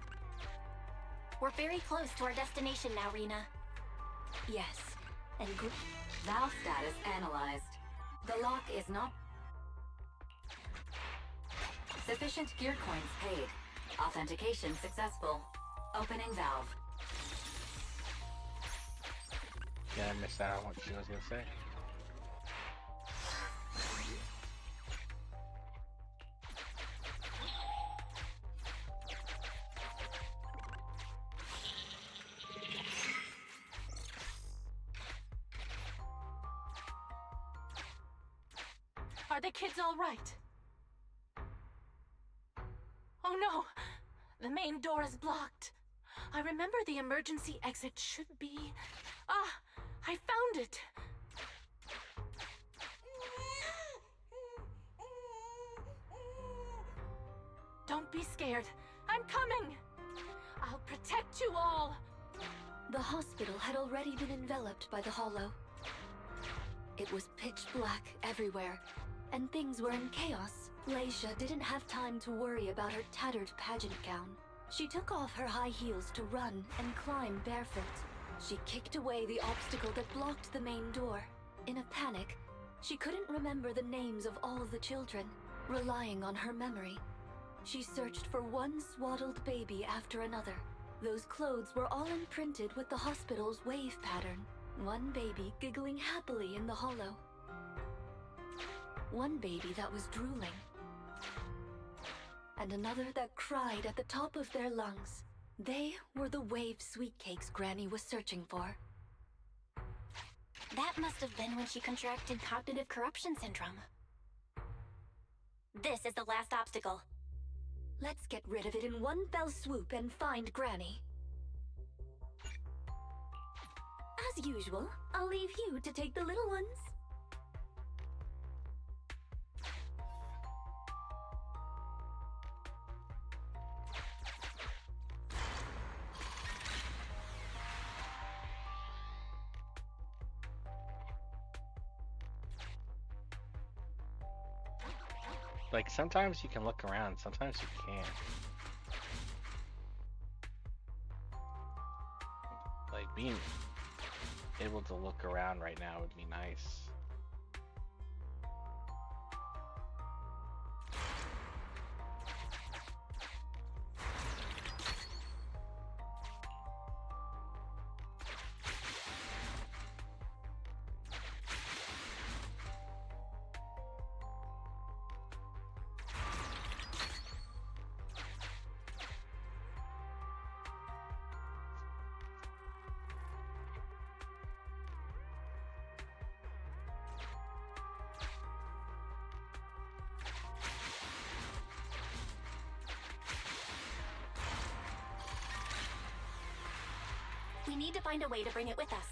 We're very close to our destination now, Rina. Yes, and Valve status analyzed. The lock is not... Sufficient gear coins paid. Authentication successful. Opening valve. Yeah, I missed out on what she was gonna say. Are the kids all right? Oh no! The main door is blocked. I remember the emergency exit should be... Ah! I found it! Don't be scared. I'm coming! I'll protect you all! The hospital had already been enveloped by the hollow. It was pitch black everywhere, and things were in chaos. Leisha didn't have time to worry about her tattered pageant gown. She took off her high heels to run and climb barefoot. She kicked away the obstacle that blocked the main door. In a panic, she couldn't remember the names of all the children. Relying on her memory, she searched for one swaddled baby after another. Those clothes were all imprinted with the hospital's wave pattern. One baby giggling happily in the hollow. One baby that was drooling. And another that cried at the top of their lungs. They were the wave sweet cakes Granny was searching for. That must have been when she contracted cognitive corruption syndrome. This is the last obstacle. Let's get rid of it in one fell swoop and find Granny. As usual, I'll leave you to take the little ones. Like, sometimes you can look around, sometimes you can't. Like, being able to look around right now would be nice. We need to find a way to bring it with us.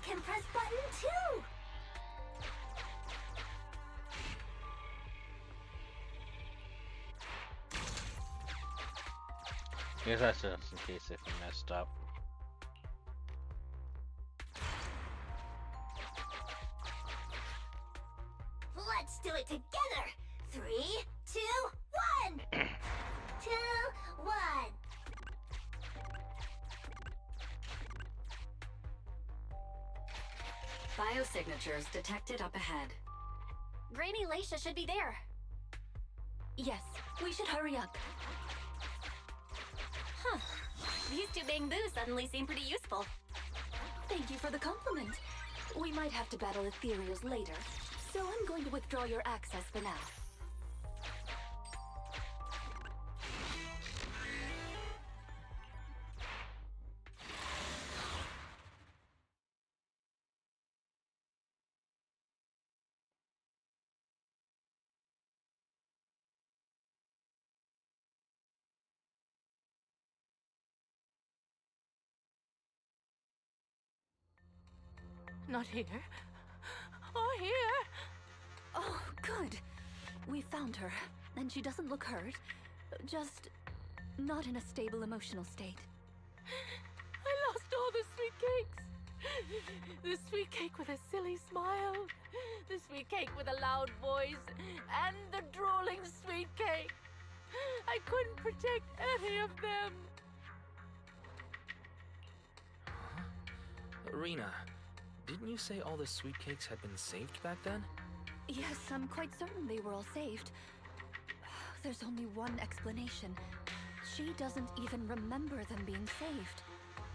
Can press button too! I guess that's just in case if you messed up. Let's do it together! 3, 2, 1! 2, 1! Biosignatures detected up ahead. Granny Leisha should be there. Yes, we should hurry up. Huh. These two bamboos suddenly seem pretty useful. Thank you for the compliment. We might have to battle ethereals later, so I'm going to withdraw your access for now. Not here. Oh, here! Oh, good. We found her, and she doesn't look hurt. Just not in a stable emotional state. I lost all the sweet cakes. The sweet cake with a silly smile, the sweet cake with a loud voice, and the drooling sweet cake. I couldn't protect any of them. Rina, didn't you say all the sweet cakes had been saved back then? Yes, I'm quite certain they were all saved. There's only one explanation. She doesn't even remember them being saved.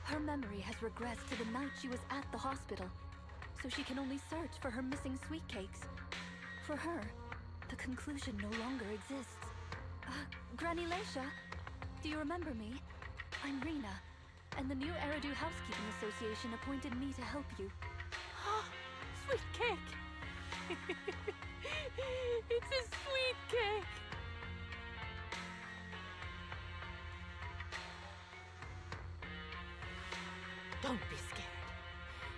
Her memory has regressed to the night she was at the hospital, so she can only search for her missing sweet cakes. For her, the conclusion no longer exists. Granny Leisha, do you remember me? I'm Rina, and the new Eridu Housekeeping Association appointed me to help you. Sweet cake! It's a sweet cake! Don't be scared.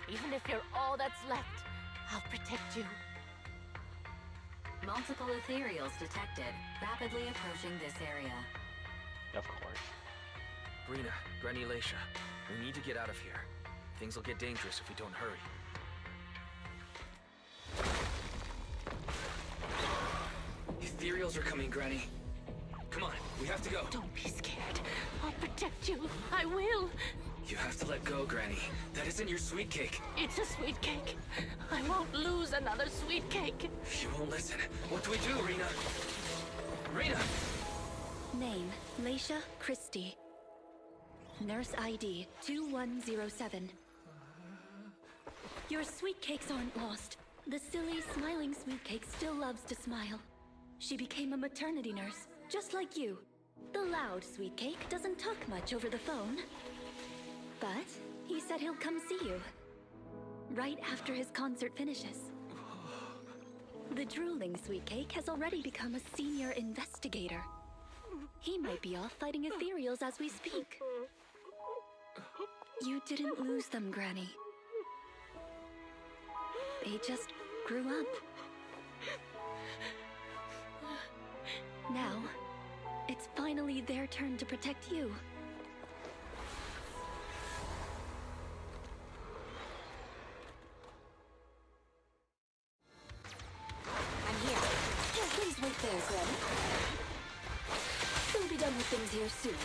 Even if you're all that's left, I'll protect you. Multiple ethereals detected, rapidly approaching this area. Of course. Rina, Granny Leisha, we need to get out of here. Things will get dangerous if we don't hurry. Ethereals are coming, Granny. Come on, we have to go. Don't be scared. I'll protect you. I will. You have to let go, Granny. That isn't your sweet cake. It's a sweet cake. I won't lose another sweet cake. She won't listen. What do we do, Rina? Rina! Name, Leisha Christie. Nurse ID 2107. Your sweet cakes aren't lost. The silly, smiling sweet cake still loves to smile. She became a maternity nurse, just like you. The loud sweet cake doesn't talk much over the phone. But he said he'll come see you. Right after his concert finishes. The drooling sweet cake has already become a senior investigator. He might be off fighting ethereals as we speak. You didn't lose them, Granny. They just grew up. Now, it's finally their turn to protect you. I'm here. Please wait there, Granny. We'll be done with things here soon.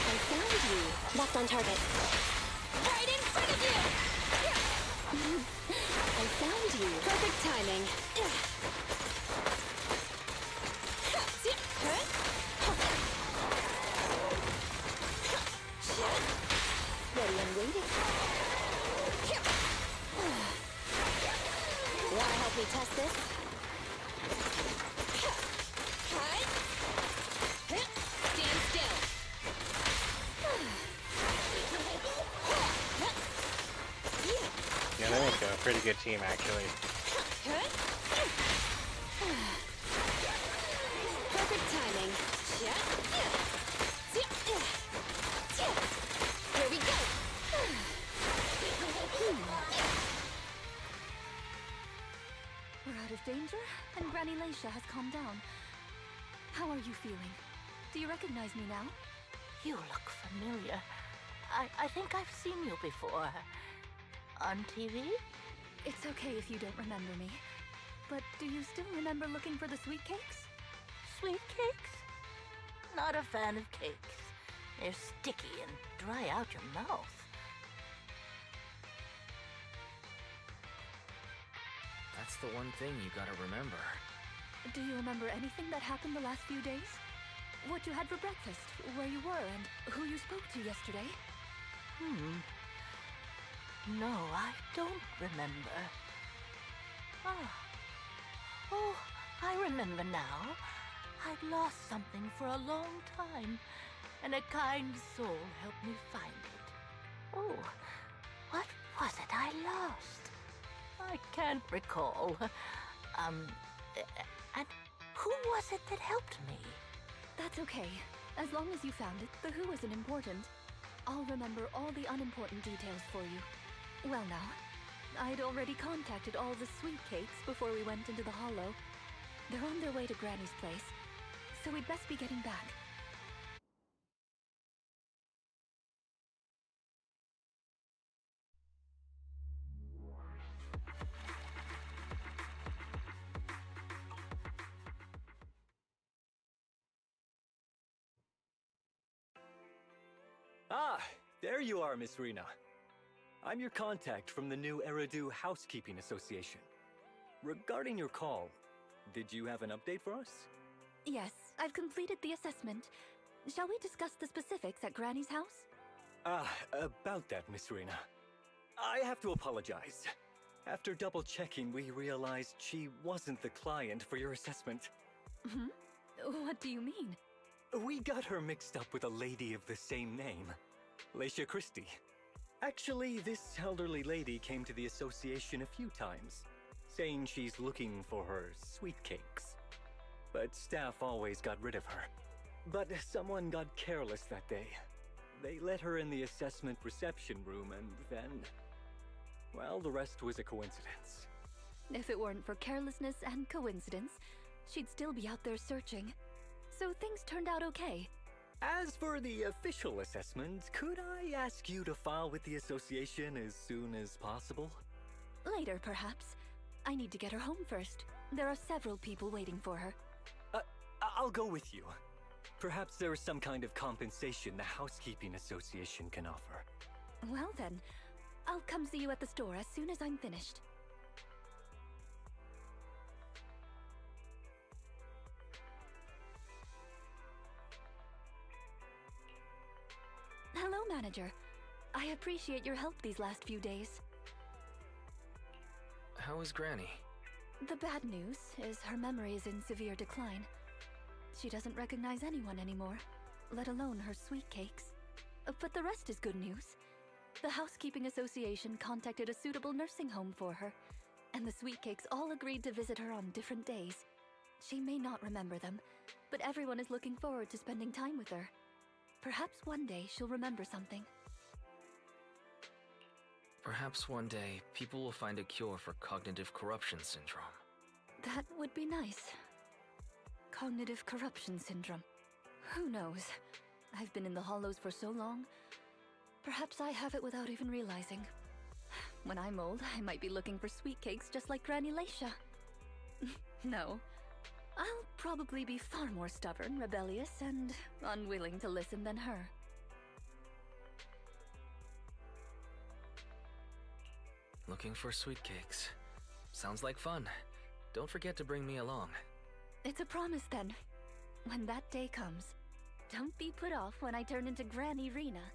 I found you. Left on target. Right in front of you! I found you. Perfect timing. Ready and waiting. Wanna help me test this? Stand still. Yeah, they look a pretty good team, actually. Perfect timing. Here we go. We're out of danger, and Granny Leisha has calmed down. How are you feeling? Do you recognize me now? You look familiar. I think I've seen you before. On TV? It's okay if you don't remember me. But do you still remember looking for the sweet cakes? Sweet cakes? Not a fan of cakes. They're sticky and dry out your mouth. That's the one thing you gotta remember. Do you remember anything that happened the last few days? What you had for breakfast, where you were, and who you spoke to yesterday? No, I don't remember. Oh, I remember now. I'd lost something for a long time, and a kind soul helped me find it. Oh, what was it I lost? I can't recall. And who was it that helped me? That's okay. As long as you found it, the who isn't important. I'll remember all the unimportant details for you. Well now, I'd already contacted all the sweet cakes before we went into the hollow. They're on their way to Granny's place, so we'd best be getting back. There you are, Miss Rina. I'm your contact from the new Eridu Housekeeping Association. Regarding your call, did you have an update for us? Yes, I've completed the assessment. Shall we discuss the specifics at Granny's house? About that, Miss Rina. I have to apologize. After double-checking, we realized she wasn't the client for your assessment. Hmm? What do you mean? We got her mixed up with a lady of the same name, Leisha Christie. Actually, this elderly lady came to the association a few times, saying she's looking for her sweet cakes. But staff always got rid of her. But someone got careless that day. They let her in the assessment reception room and then... well, the rest was a coincidence. If it weren't for carelessness and coincidence, she'd still be out there searching. So things turned out okay. As for the official assessment, could I ask you to file with the association as soon as possible? Later, perhaps. I need to get her home first. There are several people waiting for her. I'll go with you. Perhaps there is some kind of compensation the Housekeeping Association can offer. Well then, I'll come see you at the store as soon as I'm finished. Hello, Manager. I appreciate your help these last few days. How is Granny? The bad news is her memory is in severe decline. She doesn't recognize anyone anymore, let alone her sweet cakes. But the rest is good news. The Housekeeping Association contacted a suitable nursing home for her, and the sweet cakes all agreed to visit her on different days. She may not remember them, but everyone is looking forward to spending time with her. Perhaps one day she'll remember something. Perhaps one day, people will find a cure for cognitive corruption syndrome. That would be nice. Cognitive corruption syndrome. Who knows? I've been in the Hollows for so long. Perhaps I have it without even realizing. When I'm old, I might be looking for sweet cakes just like Granny Leisha. No. I'll probably be far more stubborn, rebellious, and unwilling to listen than her. Looking for sweet cakes. Sounds like fun. Don't forget to bring me along. It's a promise then. When that day comes, don't be put off when I turn into Granny Rina,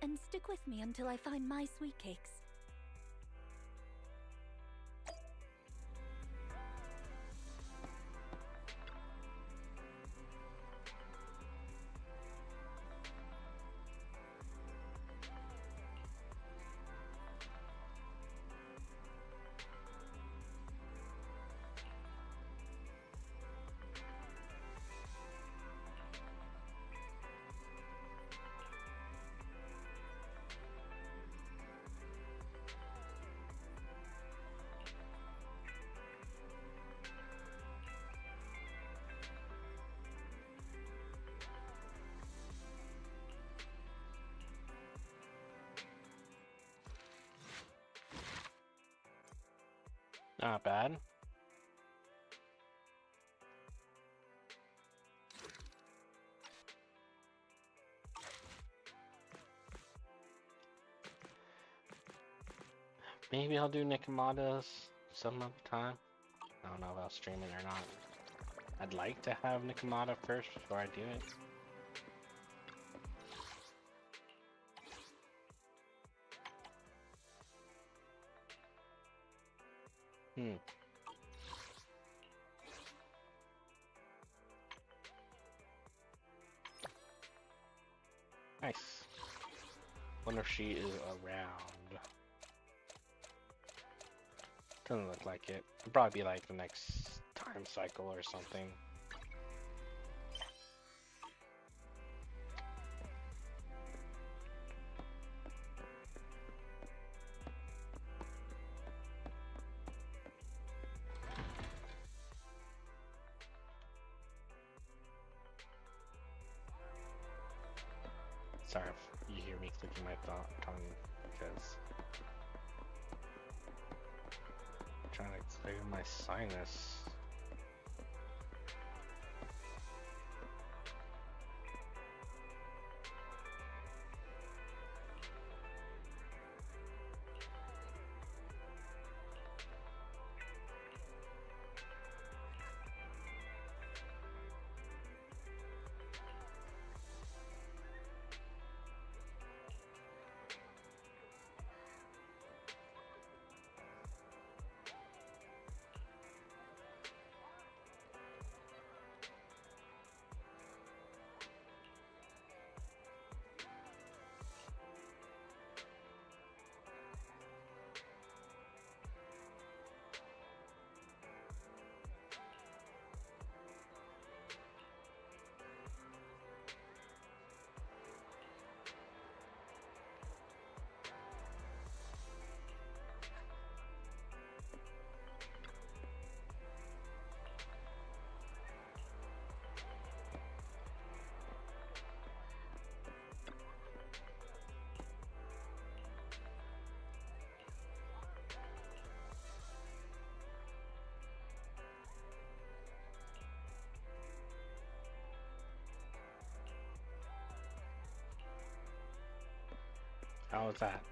and stick with me until I find my sweet cakes. Not bad. Maybe I'll do Nikomata's some other time. I don't know if I'll stream it or not. I'd like to have Nikomata first before I do it. Nice. Wonder if she is around. Doesn't look like it. It'll probably be like the next time cycle or something. Sorry if you hear me clicking my tongue because I'm trying to clear my sinus. How was that?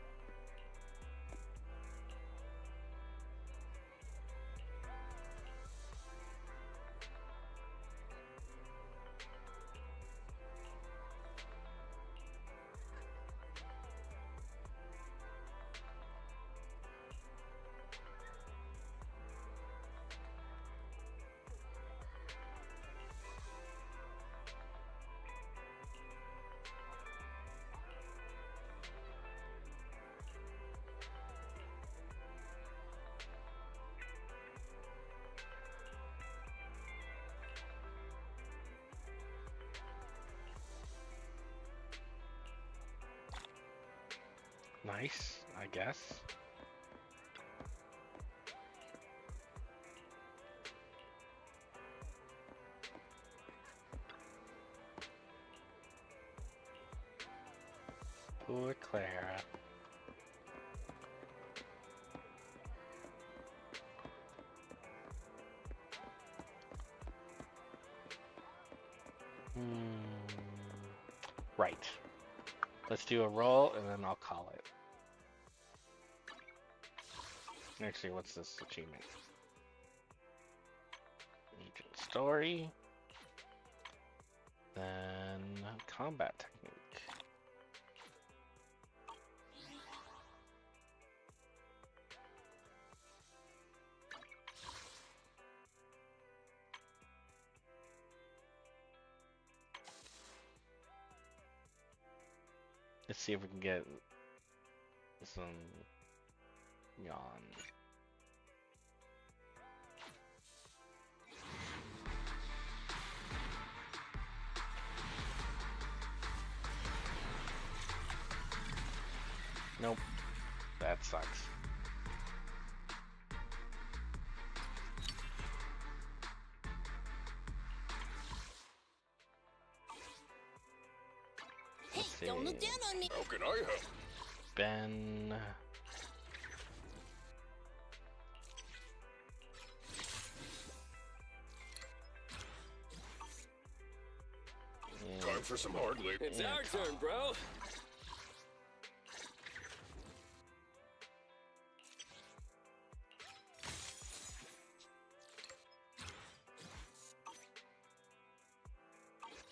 Nice, I guess. Poor Clara. Right. Let's do a roll and then I'll call it. Actually, what's this achievement? Agent story. Then combat technique. Let's see if we can get some yawn. Nope. That sucks. Hey, don't look down on me. How can I help? Ben. Time for some hard labor. It's our turn, bro.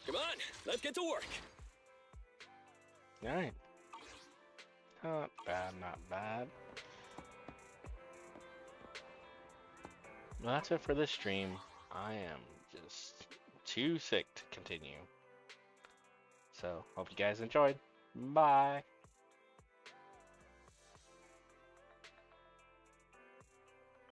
Come on, let's get to work. Alright. Not bad, not bad. Well, that's it for this stream. I am just too sick to continue. So, hope you guys enjoyed. Bye.